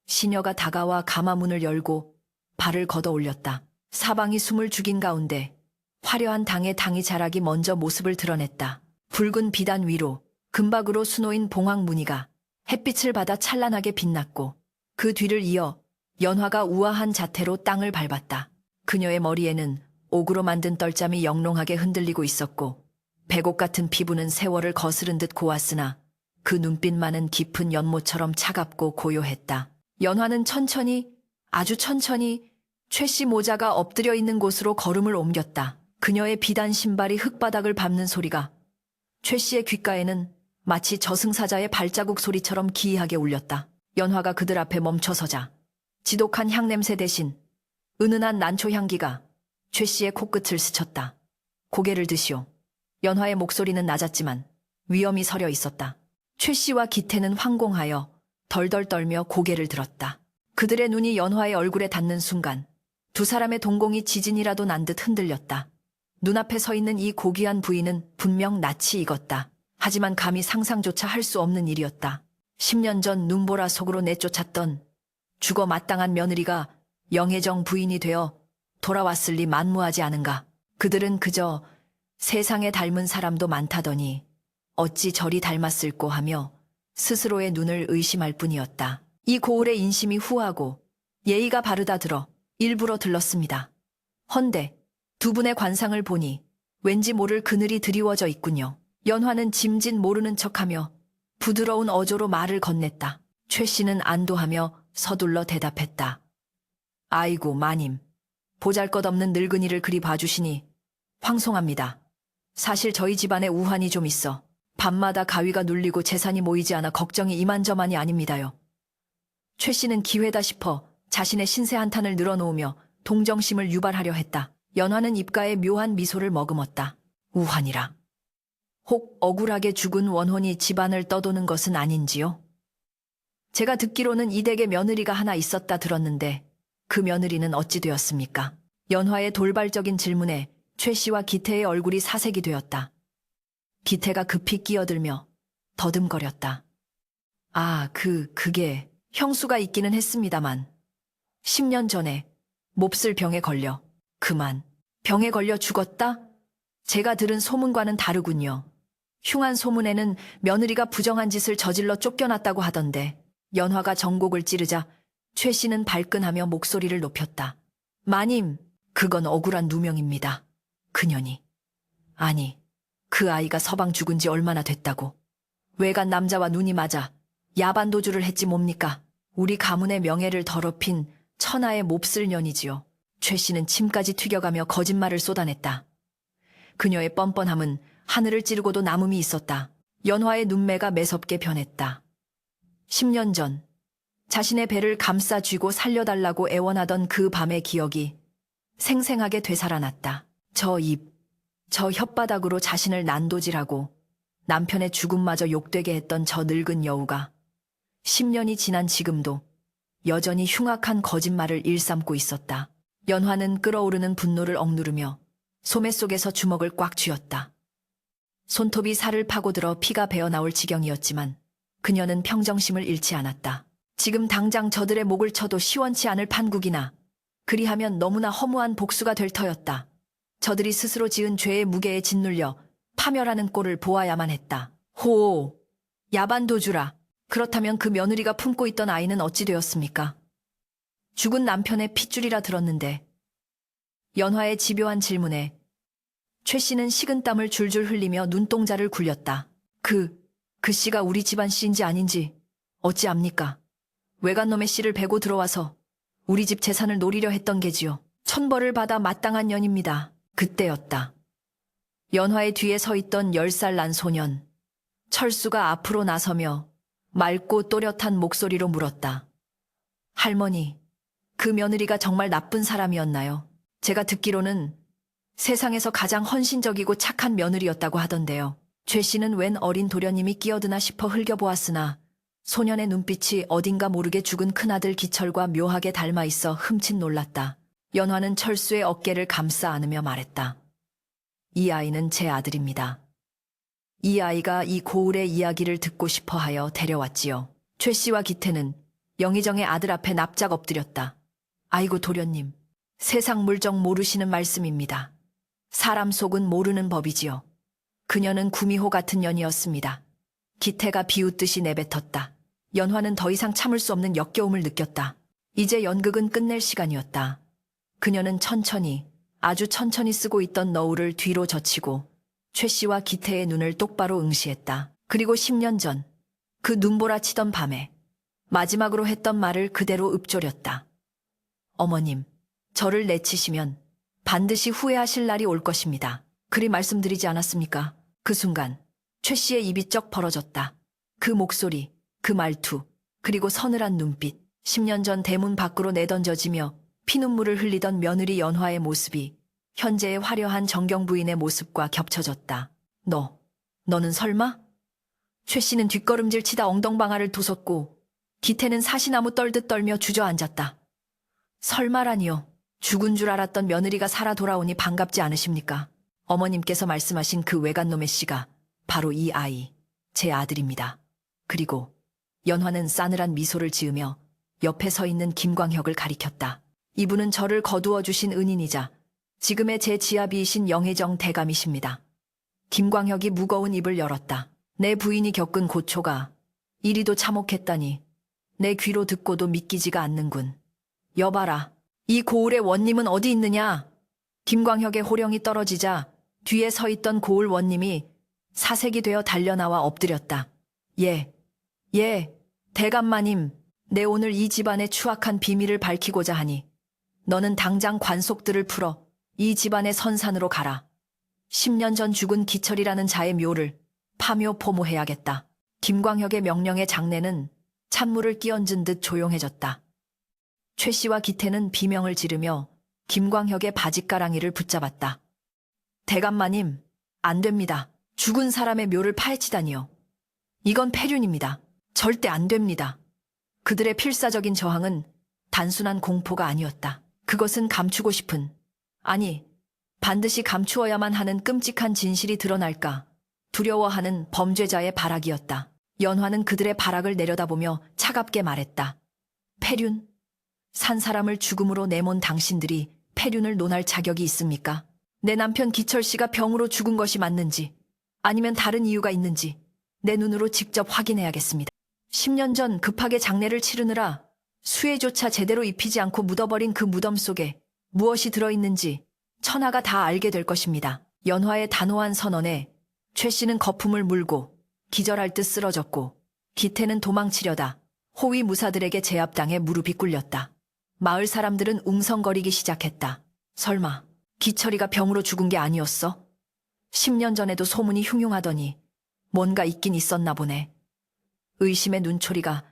시녀가 다가와 가마문을 열고 발을 걷어 올렸다. 사방이 숨을 죽인 가운데 화려한 당의 당이 자락이 먼저 모습을 드러냈다. 붉은 비단 위로 금박으로 수놓인 봉황 무늬가 햇빛을 받아 찬란하게 빛났고 그 뒤를 이어 연화가 우아한 자태로 땅을 밟았다. 그녀의 머리에는 옥으로 만든 떨잠이 영롱하게 흔들리고 있었고 백옥 같은 피부는 세월을 거스른 듯 고왔으나 그 눈빛만은 깊은 연못처럼 차갑고 고요했다. 연화는 천천히, 아주 천천히 최 씨 모자가 엎드려 있는 곳으로 걸음을 옮겼다. 그녀의 비단 신발이 흙바닥을 밟는 소리가 최 씨의 귓가에는 마치 저승사자의 발자국 소리처럼 기이하게 울렸다. 연화가 그들 앞에 멈춰서자 지독한 향냄새 대신 은은한 난초 향기가 최 씨의 코끝을 스쳤다. 고개를 드시오. 연화의 목소리는 낮았지만 위험이 서려 있었다. 최 씨와 기태는 황공하여 덜덜 떨며 고개를 들었다. 그들의 눈이 연화의 얼굴에 닿는 순간 두 사람의 동공이 지진이라도 난 듯 흔들렸다. 눈앞에 서 있는 이 고귀한 부인은 분명 낯이 익었다. 하지만 감히 상상조차 할 수 없는 일이었다. 10년 전 눈보라 속으로 내쫓았던 죽어 마땅한 며느리가 영혜정 부인이 되어 돌아왔을 리 만무하지 않은가. 그들은 그저 세상에 닮은 사람도 많다더니 어찌 저리 닮았을꼬 하며 스스로의 눈을 의심할 뿐이었다. 이 고을의 인심이 후하고 예의가 바르다 들어 일부러 들렀습니다. 헌데 두 분의 관상을 보니 왠지 모를 그늘이 드리워져 있군요. 연화는 짐짓 모르는 척하며 부드러운 어조로 말을 건넸다. 최 씨는 안도하며 서둘러 대답했다. 아이고 마님, 보잘것없는 늙은이를 그리 봐주시니 황송합니다. 사실 저희 집안에 우환이 좀 있어 밤마다 가위가 눌리고 재산이 모이지 않아 걱정이 이만저만이 아닙니다요. 최 씨는 기회다 싶어 자신의 신세 한탄을 늘어놓으며 동정심을 유발하려 했다. 연화는 입가에 묘한 미소를 머금었다. 우환이라. 혹 억울하게 죽은 원혼이 집안을 떠도는 것은 아닌지요? 제가 듣기로는 이 댁에 며느리가 하나 있었다 들었는데 그 며느리는 어찌 되었습니까? 연화의 돌발적인 질문에 최 씨와 기태의 얼굴이 사색이 되었다. 기태가 급히 끼어들며 더듬거렸다. 아, 그게 형수가 있기는 했습니다만 10년 전에 몹쓸 병에 걸려 그만 병에 걸려 죽었다? 제가 들은 소문과는 다르군요. 흉한 소문에는 며느리가 부정한 짓을 저질러 쫓겨났다고 하던데 연화가 정곡을 찌르자 최 씨는 발끈하며 목소리를 높였다. 마님, 그건 억울한 누명입니다. 그년이. 아니, 그 아이가 서방 죽은 지 얼마나 됐다고. 외간 남자와 눈이 맞아 야반도주를 했지 뭡니까? 우리 가문의 명예를 더럽힌 천하의 몹쓸 년이지요. 최 씨는 침까지 튀겨가며 거짓말을 쏟아냈다. 그녀의 뻔뻔함은 하늘을 찌르고도 남음이 있었다. 연화의 눈매가 매섭게 변했다. 10년 전 자신의 배를 감싸 쥐고 살려달라고 애원하던 그 밤의 기억이 생생하게 되살아났다. 저 혓바닥으로 자신을 난도질하고 남편의 죽음마저 욕되게 했던 저 늙은 여우가 10년이 지난 지금도 여전히 흉악한 거짓말을 일삼고 있었다. 연화는 끓어오르는 분노를 억누르며 소매 속에서 주먹을 꽉 쥐었다. 손톱이 살을 파고들어 피가 배어나올 지경이었지만 그녀는 평정심을 잃지 않았다. 지금 당장 저들의 목을 쳐도 시원치 않을 판국이나 그리하면 너무나 허무한 복수가 될 터였다. 저들이 스스로 지은 죄의 무게에 짓눌려 파멸하는 꼴을 보아야만 했다. 호! 야반도주라. 그렇다면 그 며느리가 품고 있던 아이는 어찌 되었습니까? 죽은 남편의 핏줄이라 들었는데. 연화의 집요한 질문에 최 씨는 식은땀을 줄줄 흘리며 눈동자를 굴렸다. 그 씨가 우리 집안 씨인지 아닌지 어찌 압니까? 외간놈의 씨를 베고 들어와서 우리 집 재산을 노리려 했던 게지요. 천벌을 받아 마땅한 년입니다. 그때였다. 연화의 뒤에 서 있던 10살 난 소년. 철수가 앞으로 나서며 맑고 또렷한 목소리로 물었다. 할머니, 그 며느리가 정말 나쁜 사람이었나요? 제가 듣기로는 세상에서 가장 헌신적이고 착한 며느리였다고 하던데요. 최 씨는 웬 어린 도련님이 끼어드나 싶어 흘겨보았으나 소년의 눈빛이 어딘가 모르게 죽은 큰아들 기철과 묘하게 닮아 있어 흠칫 놀랐다. 연화는 철수의 어깨를 감싸 안으며 말했다. 이 아이는 제 아들입니다. 이 아이가 이 고을의 이야기를 듣고 싶어 하여 데려왔지요. 최 씨와 기태는 영희정의 아들 앞에 납작 엎드렸다. 아이고 도련님, 세상 물정 모르시는 말씀입니다. 사람 속은 모르는 법이지요. 그녀는 구미호 같은 년이었습니다. 기태가 비웃듯이 내뱉었다. 연화는 더 이상 참을 수 없는 역겨움을 느꼈다. 이제 연극은 끝낼 시간이었다. 그녀는 천천히, 아주 천천히 쓰고 있던 너울을 뒤로 젖히고 최 씨와 기태의 눈을 똑바로 응시했다. 그리고 10년 전, 그 눈보라 치던 밤에 마지막으로 했던 말을 그대로 읊조렸다. 어머님, 저를 내치시면 반드시 후회하실 날이 올 것입니다. 그리 말씀드리지 않았습니까? 그 순간 최 씨의 입이 쩍 벌어졌다. 그 목소리, 그 말투, 그리고 서늘한 눈빛. 10년 전 대문 밖으로 내던져지며 피눈물을 흘리던 며느리 연화의 모습이 현재의 화려한 정경 부인의 모습과 겹쳐졌다. 너는 설마? 최 씨는 뒷걸음질 치다 엉덩방아를 부쉈고 기태는 사시나무 떨듯 떨며 주저앉았다. 설마라니요. 죽은 줄 알았던 며느리가 살아 돌아오니 반갑지 않으십니까? 어머님께서 말씀하신 그 외간놈의 씨가 바로 이 아이, 제 아들입니다. 그리고 연화는 싸늘한 미소를 지으며 옆에 서 있는 김광혁을 가리켰다. 이분은 저를 거두어 주신 은인이자 지금의 제 지아비이신 영혜정 대감이십니다. 김광혁이 무거운 입을 열었다. 내 부인이 겪은 고초가 이리도 참혹했다니 내 귀로 듣고도 믿기지가 않는군. 여봐라, 이 고을의 원님은 어디 있느냐? 김광혁의 호령이 떨어지자 뒤에 서 있던 고을 원님이 사색이 되어 달려나와 엎드렸다. 예, 대감마님, 내 오늘 이 집안의 추악한 비밀을 밝히고자 하니 너는 당장 관속들을 풀어 이 집안의 선산으로 가라. 10년 전 죽은 기철이라는 자의 묘를 파묘 포모해야겠다. 김광혁의 명령에 장내는 찬물을 끼얹은 듯 조용해졌다. 최 씨와 기태는 비명을 지르며 김광혁의 바짓가랑이를 붙잡았다. 대감마님, 안 됩니다. 죽은 사람의 묘를 파헤치다니요. 이건 폐륜입니다. 절대 안 됩니다. 그들의 필사적인 저항은 단순한 공포가 아니었다. 그것은 감추고 싶은, 아니, 반드시 감추어야만 하는 끔찍한 진실이 드러날까 두려워하는 범죄자의 발악이었다. 연화는 그들의 발악을 내려다보며 차갑게 말했다. 폐륜? 산 사람을 죽음으로 내몬 당신들이 폐륜을 논할 자격이 있습니까? 내 남편 기철 씨가 병으로 죽은 것이 맞는지 아니면 다른 이유가 있는지 내 눈으로 직접 확인해야겠습니다. 10년 전 급하게 장례를 치르느라 수혜조차 제대로 입히지 않고 묻어버린 그 무덤 속에 무엇이 들어있는지 천하가 다 알게 될 것입니다. 연화의 단호한 선언에 최 씨는 거품을 물고 기절할 듯 쓰러졌고 기태는 도망치려다 호위 무사들에게 제압당해 무릎이 꿇렸다. 마을 사람들은 웅성거리기 시작했다. 설마 기철이가 병으로 죽은 게 아니었어? 10년 전에도 소문이 흉흉하더니 뭔가 있긴 있었나 보네. 의심의 눈초리가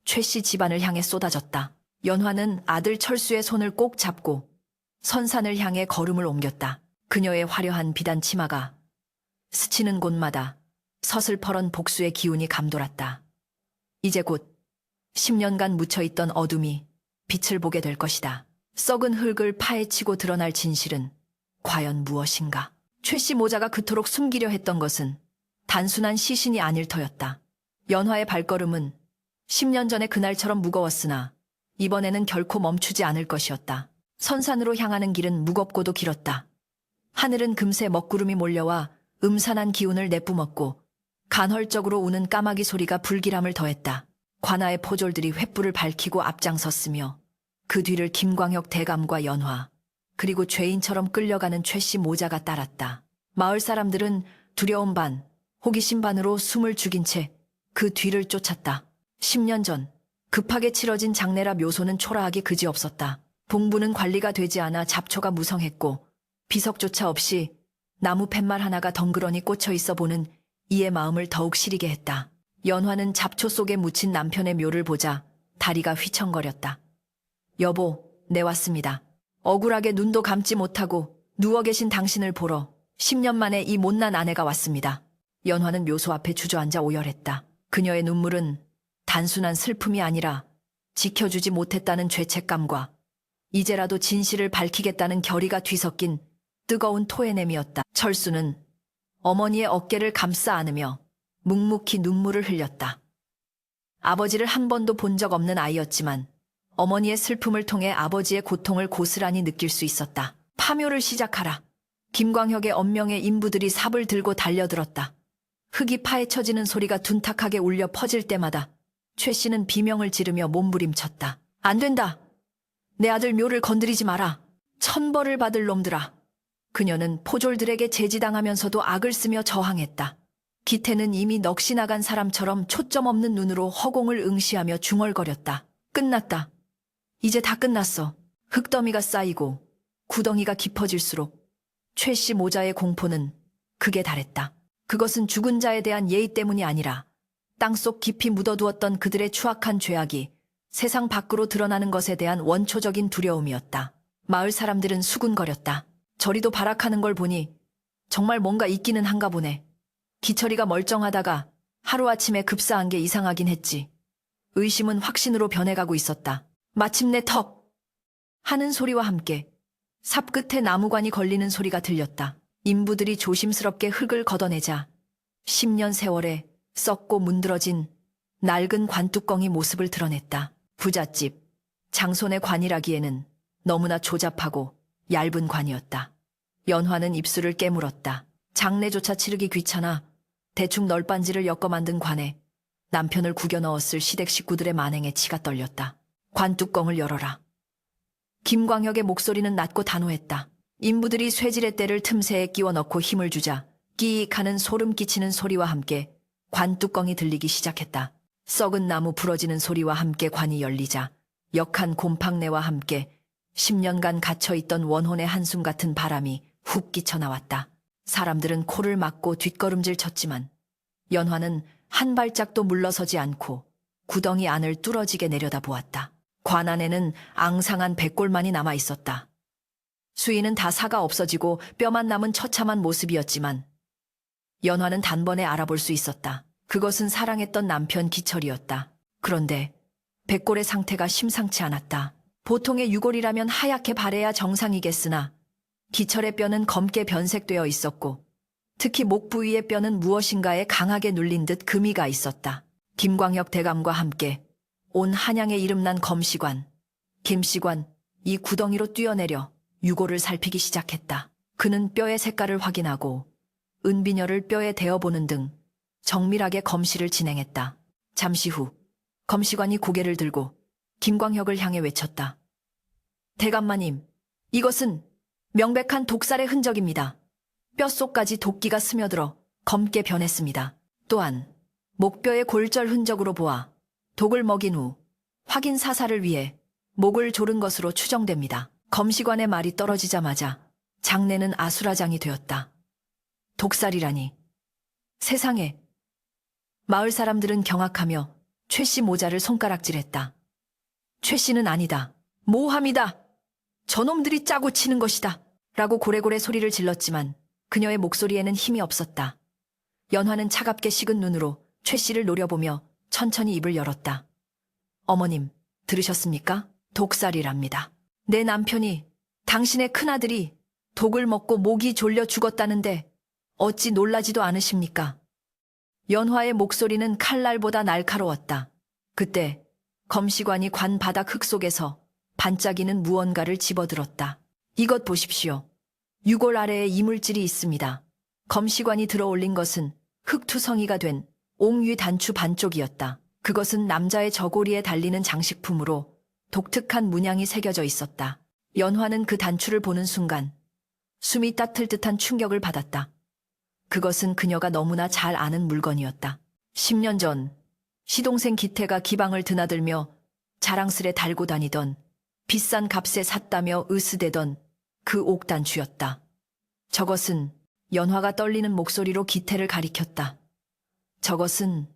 최 씨 집안을 향해 쏟아졌다. 연화는 아들 철수의 손을 꼭 잡고 선산을 향해 걸음을 옮겼다. 그녀의 화려한 비단 치마가 스치는 곳마다 서슬퍼런 복수의 기운이 감돌았다. 이제 곧 10년간 묻혀있던 어둠이 빛을 보게 될 것이다. 썩은 흙을 파헤치고 드러날 진실은 과연 무엇인가? 최 씨 모자가 그토록 숨기려 했던 것은 단순한 시신이 아닐 터였다. 연화의 발걸음은 10년 전의 그날처럼 무거웠으나 이번에는 결코 멈추지 않을 것이었다. 선산으로 향하는 길은 무겁고도 길었다. 하늘은 금세 먹구름이 몰려와 음산한 기운을 내뿜었고 간헐적으로 우는 까마귀 소리가 불길함을 더했다. 관아의 포졸들이 횃불을 밝히고 앞장섰으며 그 뒤를 김광혁 대감과 연화, 그리고 죄인처럼 끌려가는 최 씨 모자가 따랐다. 마을 사람들은 두려움 반, 호기심 반으로 숨을 죽인 채 그 뒤를 쫓았다. 10년 전 급하게 치러진 장례라 묘소는 초라하기 그지없었다. 봉부는 관리가 되지 않아 잡초가 무성했고 비석조차 없이 나무 팻말 하나가 덩그러니 꽂혀 있어 보는 이의 마음을 더욱 시리게 했다. 연화는 잡초 속에 묻힌 남편의 묘를 보자 다리가 휘청거렸다. 여보, 내 왔습니다. 억울하게 눈도 감지 못하고 누워 계신 당신을 보러 10년 만에 이 못난 아내가 왔습니다. 연화는 묘소 앞에 주저앉아 오열했다. 그녀의 눈물은 단순한 슬픔이 아니라 지켜주지 못했다는 죄책감과 이제라도 진실을 밝히겠다는 결의가 뒤섞인 뜨거운 토해냄이었다. 철수는 어머니의 어깨를 감싸 안으며 묵묵히 눈물을 흘렸다. 아버지를 한 번도 본 적 없는 아이였지만 어머니의 슬픔을 통해 아버지의 고통을 고스란히 느낄 수 있었다. 파묘를 시작하라. 김광혁의 언명의 인부들이 삽을 들고 달려들었다. 흙이 파헤쳐지는 소리가 둔탁하게 울려 퍼질 때마다 최 씨는 비명을 지르며 몸부림쳤다. 안 된다. 내 아들 묘를 건드리지 마라. 천벌을 받을 놈들아. 그녀는 포졸들에게 제지당하면서도 악을 쓰며 저항했다. 기태는 이미 넋이 나간 사람처럼 초점 없는 눈으로 허공을 응시하며 중얼거렸다. 끝났다. 이제 다 끝났어. 흙더미가 쌓이고 구덩이가 깊어질수록 최 씨 모자의 공포는 극에 달했다. 그것은 죽은 자에 대한 예의 때문이 아니라 땅속 깊이 묻어두었던 그들의 추악한 죄악이 세상 밖으로 드러나는 것에 대한 원초적인 두려움이었다. 마을 사람들은 수군거렸다. 저리도 발악하는 걸 보니 정말 뭔가 있기는 한가 보네. 기철이가 멀쩡하다가 하루아침에 급사한 게 이상하긴 했지. 의심은 확신으로 변해가고 있었다. 마침내 턱! 하는 소리와 함께 삽 끝에 나무관이 걸리는 소리가 들렸다. 인부들이 조심스럽게 흙을 걷어내자 10년 세월에 썩고 문드러진 낡은 관뚜껑이 모습을 드러냈다. 부잣집, 장손의 관이라기에는 너무나 조잡하고 얇은 관이었다. 연화는 입술을 깨물었다. 장례조차 치르기 귀찮아 대충 널빤지를 엮어 만든 관에 남편을 구겨 넣었을 시댁 식구들의 만행에 치가 떨렸다. 관뚜껑을 열어라. 김광혁의 목소리는 낮고 단호했다. 인부들이 쇠지렛 대를 틈새에 끼워 넣고 힘을 주자 끼익 하는 소름 끼치는 소리와 함께 관뚜껑이 들리기 시작했다. 썩은 나무 부러지는 소리와 함께 관이 열리자 역한 곰팡내와 함께 10년간 갇혀있던 원혼의 한숨 같은 바람이 훅 끼쳐나왔다. 사람들은 코를 막고 뒷걸음질 쳤지만 연화는 한 발짝도 물러서지 않고 구덩이 안을 뚫어지게 내려다보았다. 관 안에는 앙상한 백골만이 남아있었다. 수인은 다 사가 없어지고 뼈만 남은 처참한 모습이었지만 연화는 단번에 알아볼 수 있었다. 그것은 사랑했던 남편 기철이었다. 그런데 백골의 상태가 심상치 않았다. 보통의 유골이라면 하얗게 바래야 정상이겠으나 기철의 뼈는 검게 변색되어 있었고 특히 목 부위의 뼈는 무엇인가에 강하게 눌린 듯 금이가 있었다. 김광혁 대감과 함께 온 한양에 이름난 검시관, 김시관 이 구덩이로 뛰어내려 유골을 살피기 시작했다. 그는 뼈의 색깔을 확인하고 은비녀를 뼈에 대어보는 등 정밀하게 검시를 진행했다. 잠시 후 검시관이 고개를 들고 김광혁을 향해 외쳤다. 대감마님, 이것은 명백한 독살의 흔적입니다. 뼛속까지 도끼가 스며들어 검게 변했습니다. 또한 목뼈의 골절 흔적으로 보아 독을 먹인 후 확인 사살을 위해 목을 조른 것으로 추정됩니다. 검시관의 말이 떨어지자마자 장내는 아수라장이 되었다. 독살이라니. 세상에. 마을 사람들은 경악하며 최 씨 모자를 손가락질했다. 최 씨는 아니다. 모함이다. 저놈들이 짜고 치는 것이다. 라고 고래고래 소리를 질렀지만 그녀의 목소리에는 힘이 없었다. 연화는 차갑게 식은 눈으로 최 씨를 노려보며 천천히 입을 열었다. 어머님, 들으셨습니까? 독살이랍니다. 내 남편이, 당신의 큰아들이 독을 먹고 목이 졸려 죽었다는데 어찌 놀라지도 않으십니까? 연화의 목소리는 칼날보다 날카로웠다. 그때 검시관이 관 바닥 흙 속에서 반짝이는 무언가를 집어들었다. 이것 보십시오. 유골 아래에 이물질이 있습니다. 검시관이 들어올린 것은 흙투성이가 된 옥류 단추 반쪽이었다. 그것은 남자의 저고리에 달리는 장식품으로 독특한 문양이 새겨져 있었다. 연화는 그 단추를 보는 순간 숨이 따틀 듯한 충격을 받았다. 그것은 그녀가 너무나 잘 아는 물건이었다. 10년 전 시동생 기태가 기방을 드나들며 자랑스레 달고 다니던 비싼 값에 샀다며 으스대던 그 옥단추였다. 저것은 연화가 떨리는 목소리로 기태를 가리켰다. 저것은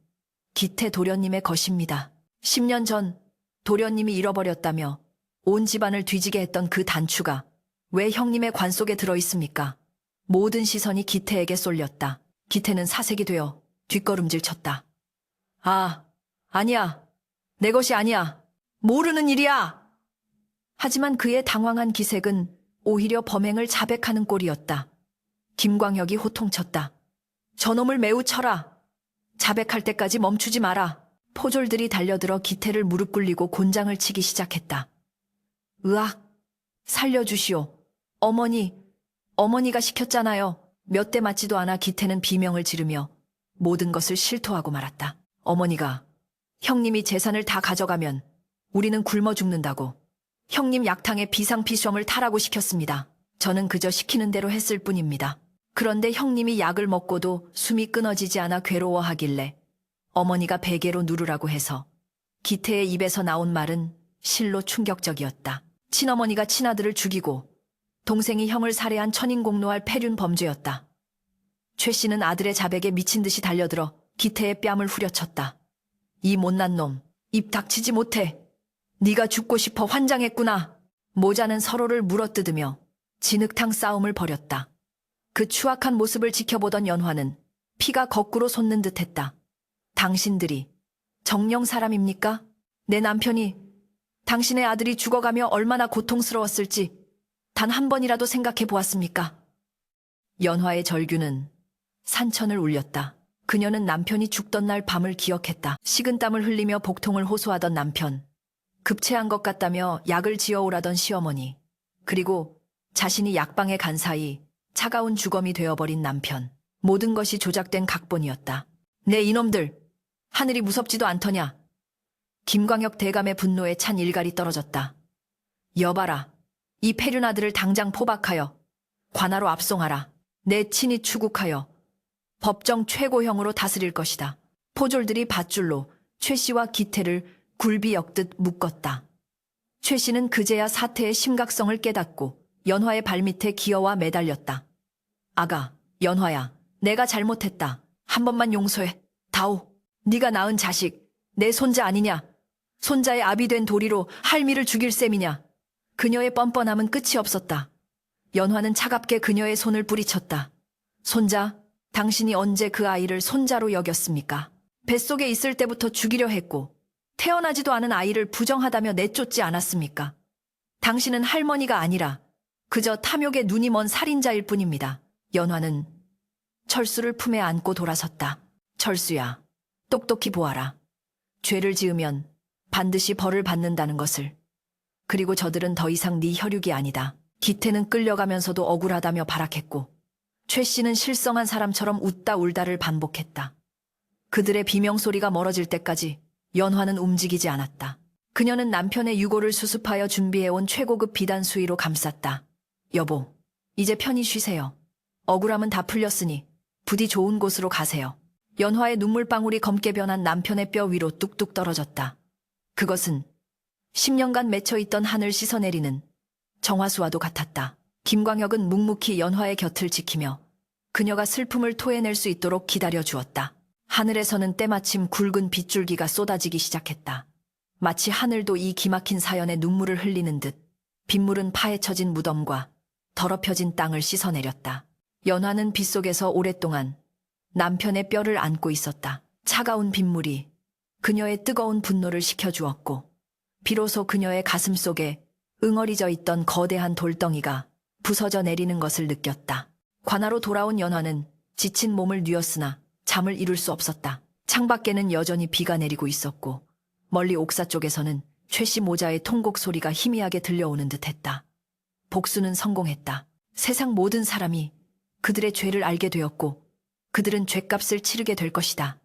기태 도련님의 것입니다. 10년 전 도련님이 잃어버렸다며 온 집안을 뒤지게 했던 그 단추가 왜 형님의 관 속에 들어있습니까? 모든 시선이 기태에게 쏠렸다. 기태는 사색이 되어 뒷걸음질 쳤다. 아, 아니야. 내 것이 아니야. 모르는 일이야. 하지만 그의 당황한 기색은 오히려 범행을 자백하는 꼴이었다. 김광혁이 호통쳤다. 저놈을 매우 쳐라. 자백할 때까지 멈추지 마라. 포졸들이 달려들어 기태를 무릎 꿇리고 곤장을 치기 시작했다. 으악! 살려주시오. 어머니가 시켰잖아요. 몇 대 맞지도 않아 기태는 비명을 지르며 모든 것을 실토하고 말았다. 어머니가 형님이 재산을 다 가져가면 우리는 굶어 죽는다고 형님 약탕에 비상피쏨을 타라고 시켰습니다. 저는 그저 시키는 대로 했을 뿐입니다. 그런데 형님이 약을 먹고도 숨이 끊어지지 않아 괴로워하길래 어머니가 베개로 누르라고 해서 기태의 입에서 나온 말은 실로 충격적이었다. 친어머니가 친아들을 죽이고 동생이 형을 살해한 천인공노할 폐륜 범죄였다. 최 씨는 아들의 자백에 미친 듯이 달려들어 기태의 뺨을 후려쳤다. 이 못난 놈, 입 닥치지 못해. 네가 죽고 싶어 환장했구나. 모자는 서로를 물어뜯으며 진흙탕 싸움을 벌였다. 그 추악한 모습을 지켜보던 연화는 피가 거꾸로 솟는 듯했다. 당신들이 정령 사람입니까? 내 남편이, 당신의 아들이 죽어가며 얼마나 고통스러웠을지 단 한 번이라도 생각해 보았습니까? 연화의 절규는 산천을 울렸다. 그녀는 남편이 죽던 날 밤을 기억했다. 식은땀을 흘리며 복통을 호소하던 남편, 급체한 것 같다며 약을 지어오라던 시어머니, 그리고 자신이 약방에 간 사이 차가운 주검이 되어버린 남편. 모든 것이 조작된 각본이었다. 네 이놈들, 하늘이 무섭지도 않더냐. 김광혁 대감의 분노에 찬 일갈이 떨어졌다. 여봐라, 이 폐륜아들을 당장 포박하여 관하로 압송하라. 내 친히 추국하여 법정 최고형으로 다스릴 것이다. 포졸들이 밧줄로 최 씨와 기태를 굴비 엮듯 묶었다. 최 씨는 그제야 사태의 심각성을 깨닫고 연화의 발밑에 기어와 매달렸다. 아가, 연화야, 내가 잘못했다. 한 번만 용서해. 다오, 네가 낳은 자식, 내 손자 아니냐? 손자의 아비 된 도리로 할미를 죽일 셈이냐? 그녀의 뻔뻔함은 끝이 없었다. 연화는 차갑게 그녀의 손을 뿌리쳤다. 손자, 당신이 언제 그 아이를 손자로 여겼습니까? 뱃속에 있을 때부터 죽이려 했고 태어나지도 않은 아이를 부정하다며 내쫓지 않았습니까? 당신은 할머니가 아니라 그저 탐욕에 눈이 먼 살인자일 뿐입니다. 연화는 철수를 품에 안고 돌아섰다. 철수야, 똑똑히 보아라. 죄를 지으면 반드시 벌을 받는다는 것을. 그리고 저들은 더 이상 네 혈육이 아니다. 기태는 끌려가면서도 억울하다며 발악했고 최 씨는 실성한 사람처럼 웃다 울다를 반복했다. 그들의 비명소리가 멀어질 때까지 연화는 움직이지 않았다. 그녀는 남편의 유고를 수습하여 준비해온 최고급 비단 수의로 감쌌다. 여보, 이제 편히 쉬세요. 억울함은 다 풀렸으니 부디 좋은 곳으로 가세요. 연화의 눈물방울이 검게 변한 남편의 뼈 위로 뚝뚝 떨어졌다. 그것은 10년간 맺혀있던 하늘 씻어내리는 정화수와도 같았다. 김광혁은 묵묵히 연화의 곁을 지키며 그녀가 슬픔을 토해낼 수 있도록 기다려주었다. 하늘에서는 때마침 굵은 빗줄기가 쏟아지기 시작했다. 마치 하늘도 이 기막힌 사연에 눈물을 흘리는 듯 빗물은 파헤쳐진 무덤과 더럽혀진 땅을 씻어내렸다. 연화는 빗속에서 오랫동안 남편의 뼈를 안고 있었다. 차가운 빗물이 그녀의 뜨거운 분노를 식혀주었고 비로소 그녀의 가슴 속에 응어리져 있던 거대한 돌덩이가 부서져 내리는 것을 느꼈다. 관하로 돌아온 연화는 지친 몸을 뉘었으나 잠을 이룰 수 없었다. 창밖에는 여전히 비가 내리고 있었고 멀리 옥사 쪽에서는 최 씨 모자의 통곡 소리가 희미하게 들려오는 듯했다. 복수는 성공했다. 세상 모든 사람이 그들의 죄를 알게 되었고 그들은 죗값을 치르게 될 것이다.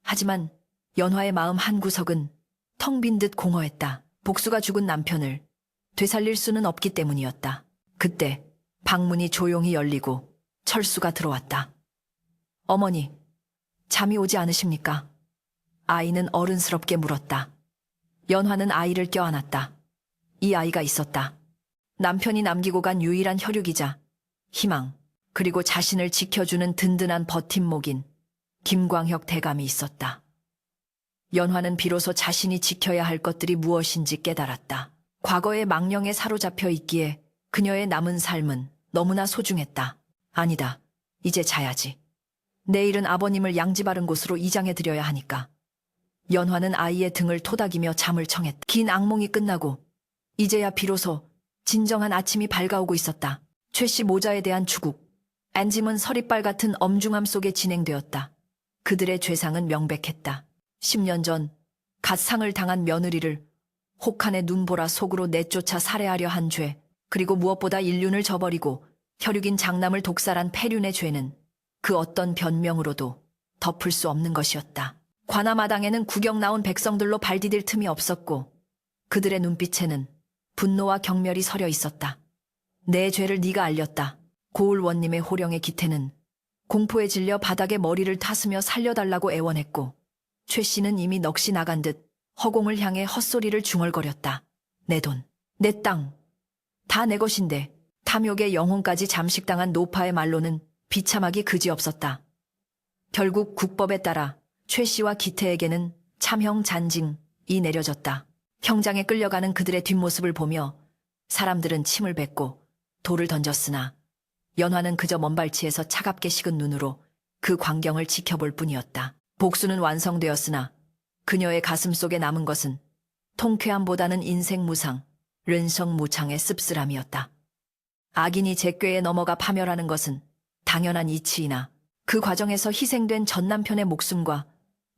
하지만 연화의 마음 한구석은 텅 빈 듯 공허했다. 복수가 죽은 남편을 되살릴 수는 없기 때문이었다. 그때 방문이 조용히 열리고 철수가 들어왔다. 어머니, 잠이 오지 않으십니까? 아이는 어른스럽게 물었다. 연화는 아이를 껴안았다. 이 아이가 있었다. 남편이 남기고 간 유일한 혈육이자 희망, 그리고 자신을 지켜주는 든든한 버팀목인 김광혁 대감이 있었다. 연화는 비로소 자신이 지켜야 할 것들이 무엇인지 깨달았다. 과거의 망령에 사로잡혀 있기에 그녀의 남은 삶은 너무나 소중했다. 아니다. 이제 자야지. 내일은 아버님을 양지 바른 곳으로 이장해 드려야 하니까. 연화는 아이의 등을 토닥이며 잠을 청했다. 긴 악몽이 끝나고 이제야 비로소 진정한 아침이 밝아오고 있었다. 최 씨 모자에 대한 추국, 안짐은 서리빨 같은 엄중함 속에 진행되었다. 그들의 죄상은 명백했다. 10년 전 갓 상을 당한 며느리를 혹한의 눈보라 속으로 내쫓아 살해하려 한 죄, 그리고 무엇보다 인륜을 저버리고 혈육인 장남을 독살한 폐륜의 죄는 그 어떤 변명으로도 덮을 수 없는 것이었다. 관아마당에는 구경 나온 백성들로 발 디딜 틈이 없었고 그들의 눈빛에는 분노와 경멸이 서려 있었다. 내 죄를 네가 알렸다. 고을원님의 호령의 기태는 공포에 질려 바닥에 머리를 타스며 살려달라고 애원했고 최 씨는 이미 넋이 나간 듯 허공을 향해 헛소리를 중얼거렸다. 내 돈, 내 땅, 다 내 것인데 탐욕의 영혼까지 잠식당한 노파의 말로는 비참하기 그지없었다. 결국 국법에 따라 최 씨와 기태에게는 참형 잔징이 내려졌다. 형장에 끌려가는 그들의 뒷모습을 보며 사람들은 침을 뱉고 돌을 던졌으나 연화는 그저 먼발치에서 차갑게 식은 눈으로 그 광경을 지켜볼 뿐이었다. 복수는 완성되었으나 그녀의 가슴 속에 남은 것은 통쾌함보다는 인생 무상, 른성 무창의 씁쓸함이었다. 악인이 제 꾀에 넘어가 파멸하는 것은 당연한 이치이나 그 과정에서 희생된 전 남편의 목숨과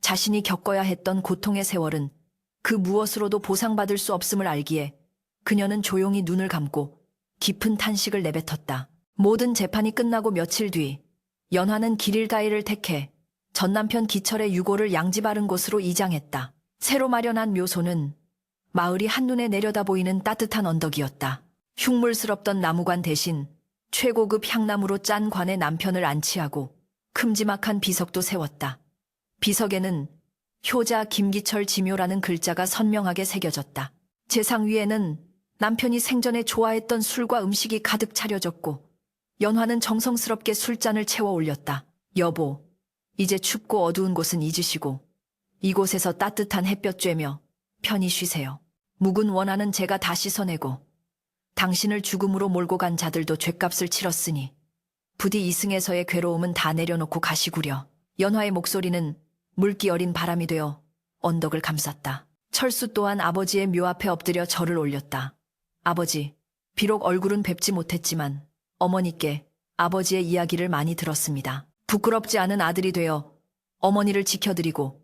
자신이 겪어야 했던 고통의 세월은 그 무엇으로도 보상받을 수 없음을 알기에 그녀는 조용히 눈을 감고 깊은 탄식을 내뱉었다. 모든 재판이 끝나고 며칠 뒤 연화는 길일가이를 택해 전 남편 기철의 유골을 양지 바른 곳으로 이장했다. 새로 마련한 묘소는 마을이 한눈에 내려다 보이는 따뜻한 언덕이었다. 흉물스럽던 나무관 대신 최고급 향나무로 짠 관에 남편을 안치하고 큼지막한 비석도 세웠다. 비석에는 효자 김기철 지묘라는 글자가 선명하게 새겨졌다. 제상 위에는 남편이 생전에 좋아했던 술과 음식이 가득 차려졌고 연화는 정성스럽게 술잔을 채워 올렸다. 여보, 이제 춥고 어두운 곳은 잊으시고 이곳에서 따뜻한 햇볕 쬐며 편히 쉬세요. 묵은 원한은 제가 다 씻어내고 당신을 죽음으로 몰고 간 자들도 죗값을 치렀으니 부디 이승에서의 괴로움은 다 내려놓고 가시구려. 연화의 목소리는 물기 어린 바람이 되어 언덕을 감쌌다. 철수 또한 아버지의 묘 앞에 엎드려 절을 올렸다. 아버지, 비록 얼굴은 뵙지 못했지만 어머니께 아버지의 이야기를 많이 들었습니다. 부끄럽지 않은 아들이 되어 어머니를 지켜드리고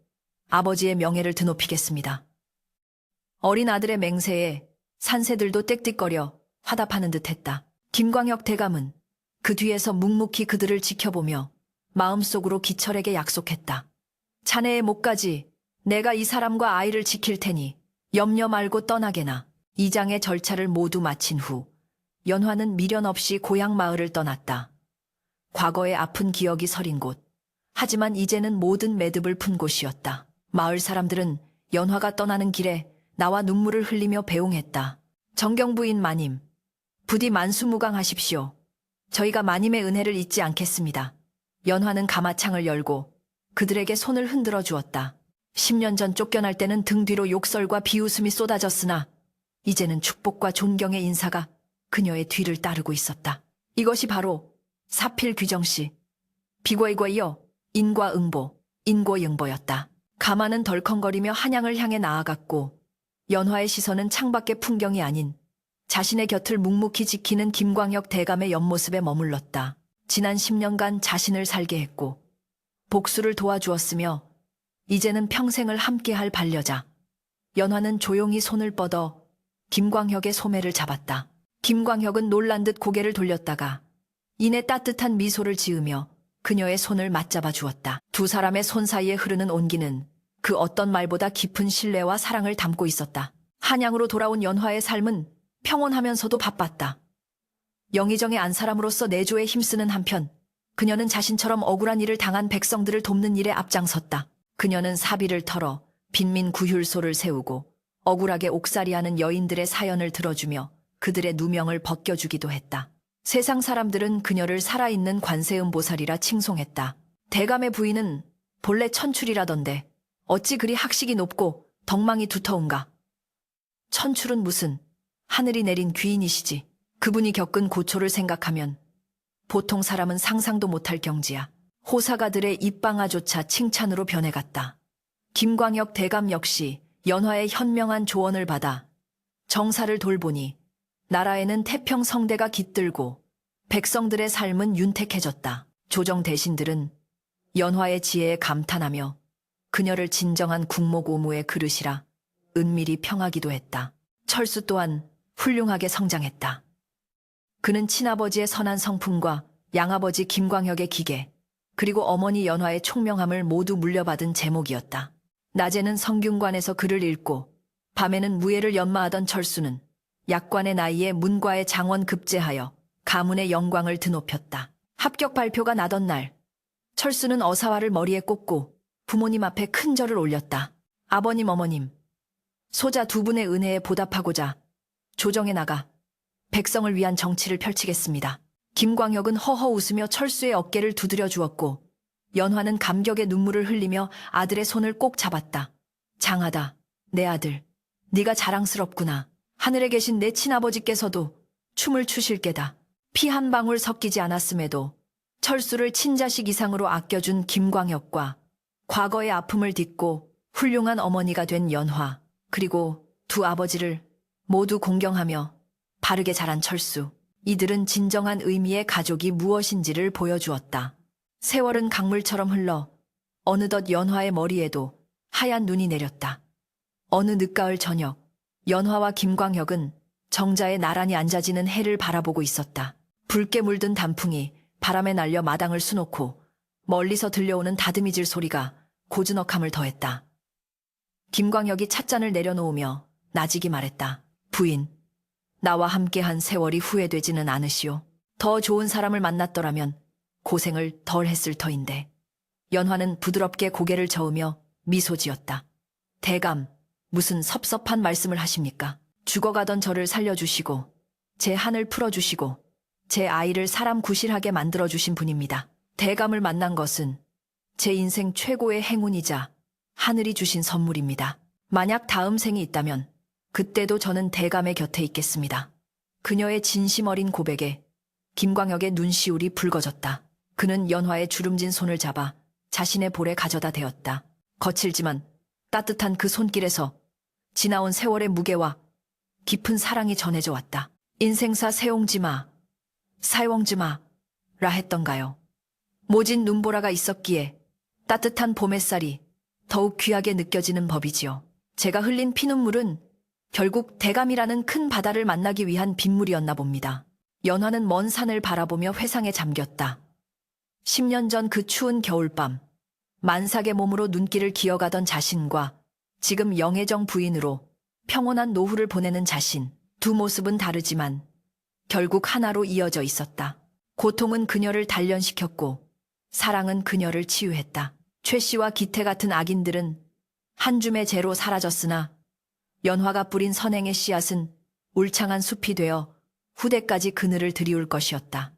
아버지의 명예를 드높이겠습니다. 어린 아들의 맹세에 산새들도 떽떽거려 화답하는 듯했다. 김광혁 대감은 그 뒤에서 묵묵히 그들을 지켜보며 마음속으로 기철에게 약속했다. 자네의 목까지 내가 이 사람과 아이를 지킬 테니 염려 말고 떠나게나. 이장의 절차를 모두 마친 후 연화는 미련 없이 고향 마을을 떠났다. 과거의 아픈 기억이 서린 곳, 하지만 이제는 모든 매듭을 푼 곳이었다. 마을 사람들은 연화가 떠나는 길에 나와 눈물을 흘리며 배웅했다. 정경부인 마님, 부디 만수무강하십시오. 저희가 마님의 은혜를 잊지 않겠습니다. 연화는 가마창을 열고 그들에게 손을 흔들어 주었다. 10년 전 쫓겨날 때는 등 뒤로 욕설과 비웃음이 쏟아졌으나 이제는 축복과 존경의 인사가 그녀의 뒤를 따르고 있었다. 이것이 바로 사필 규정씨, 비과이과 이어 인과응보, 인고응보였다. 가마는 덜컹거리며 한양을 향해 나아갔고 연화의 시선은 창밖의 풍경이 아닌 자신의 곁을 묵묵히 지키는 김광혁 대감의 옆모습에 머물렀다. 지난 10년간 자신을 살게 했고 복수를 도와주었으며 이제는 평생을 함께할 반려자. 연화는 조용히 손을 뻗어 김광혁의 소매를 잡았다. 김광혁은 놀란 듯 고개를 돌렸다가 이내 따뜻한 미소를 지으며 그녀의 손을 맞잡아 주었다. 두 사람의 손 사이에 흐르는 온기는 그 어떤 말보다 깊은 신뢰와 사랑을 담고 있었다. 한양으로 돌아온 연화의 삶은 평온하면서도 바빴다. 영의정의 안 사람으로서 내조에 힘쓰는 한편 그녀는 자신처럼 억울한 일을 당한 백성들을 돕는 일에 앞장섰다. 그녀는 사비를 털어 빈민 구휼소를 세우고 억울하게 옥살이하는 여인들의 사연을 들어주며 그들의 누명을 벗겨주기도 했다. 세상 사람들은 그녀를 살아있는 관세음보살이라 칭송했다. 대감의 부인은 본래 천출이라던데 어찌 그리 학식이 높고 덕망이 두터운가. 천출은 무슨 하늘이 내린 귀인이시지. 그분이 겪은 고초를 생각하면 보통 사람은 상상도 못할 경지야. 호사가들의 입방아조차 칭찬으로 변해갔다. 김광혁 대감 역시 연화의 현명한 조언을 받아 정사를 돌보니 나라에는 태평성대가 깃들고 백성들의 삶은 윤택해졌다. 조정 대신들은 연화의 지혜에 감탄하며 그녀를 진정한 국모고무의 그릇이라 은밀히 평하기도 했다. 철수 또한 훌륭하게 성장했다. 그는 친아버지의 선한 성품과 양아버지 김광혁의 기계, 그리고 어머니 연화의 총명함을 모두 물려받은 제목이었다. 낮에는 성균관에서 글을 읽고 밤에는 무예를 연마하던 철수는 약관의 나이에 문과에 장원 급제하여 가문의 영광을 드높였다. 합격 발표가 나던 날 철수는 어사화를 머리에 꽂고 부모님 앞에 큰 절을 올렸다. 아버님, 어머님, 소자 두 분의 은혜에 보답하고자 조정에 나가 백성을 위한 정치를 펼치겠습니다. 김광혁은 허허 웃으며 철수의 어깨를 두드려 주었고 연화는 감격의 눈물을 흘리며 아들의 손을 꼭 잡았다. 장하다, 내 아들. 네가 자랑스럽구나. 하늘에 계신 내 친아버지께서도 춤을 추실 게다. 피 한 방울 섞이지 않았음에도 철수를 친자식 이상으로 아껴준 김광혁과 과거의 아픔을 딛고 훌륭한 어머니가 된 연화, 그리고 두 아버지를 모두 공경하며 바르게 자란 철수. 이들은 진정한 의미의 가족이 무엇인지를 보여주었다. 세월은 강물처럼 흘러 어느덧 연화의 머리에도 하얀 눈이 내렸다. 어느 늦가을 저녁, 연화와 김광혁은 정자에 나란히 앉아지는 해를 바라보고 있었다. 붉게 물든 단풍이 바람에 날려 마당을 수놓고 멀리서 들려오는 다듬이질 소리가 고즈넉함을 더했다. 김광혁이 찻잔을 내려놓으며 나직이 말했다. 부인, 나와 함께한 세월이 후회되지는 않으시오. 더 좋은 사람을 만났더라면 고생을 덜 했을 터인데. 연화는 부드럽게 고개를 저으며 미소 지었다. 대감, 무슨 섭섭한 말씀을 하십니까? 죽어가던 저를 살려주시고 제 한을 풀어주시고 제 아이를 사람 구실하게 만들어주신 분입니다. 대감을 만난 것은 제 인생 최고의 행운이자 하늘이 주신 선물입니다. 만약 다음 생이 있다면 그때도 저는 대감의 곁에 있겠습니다. 그녀의 진심 어린 고백에 김광혁의 눈시울이 붉어졌다. 그는 연화의 주름진 손을 잡아 자신의 볼에 가져다 대었다. 거칠지만 따뜻한 그 손길에서 지나온 세월의 무게와 깊은 사랑이 전해져 왔다. 인생사 세옹지마, 사용지마라 했던가요. 모진 눈보라가 있었기에 따뜻한 봄 햇살이 더욱 귀하게 느껴지는 법이지요. 제가 흘린 피눈물은 결국 대감이라는 큰 바다를 만나기 위한 빗물이었나 봅니다. 연화는 먼 산을 바라보며 회상에 잠겼다. 10년 전 그 추운 겨울밤, 만삭의 몸으로 눈길을 기어가던 자신과 지금 영혜정 부인으로 평온한 노후를 보내는 자신, 두 모습은 다르지만 결국 하나로 이어져 있었다. 고통은 그녀를 단련시켰고 사랑은 그녀를 치유했다. 최 씨와 기태 같은 악인들은 한 줌의 재로 사라졌으나 연화가 뿌린 선행의 씨앗은 울창한 숲이 되어 후대까지 그늘을 드리울 것이었다.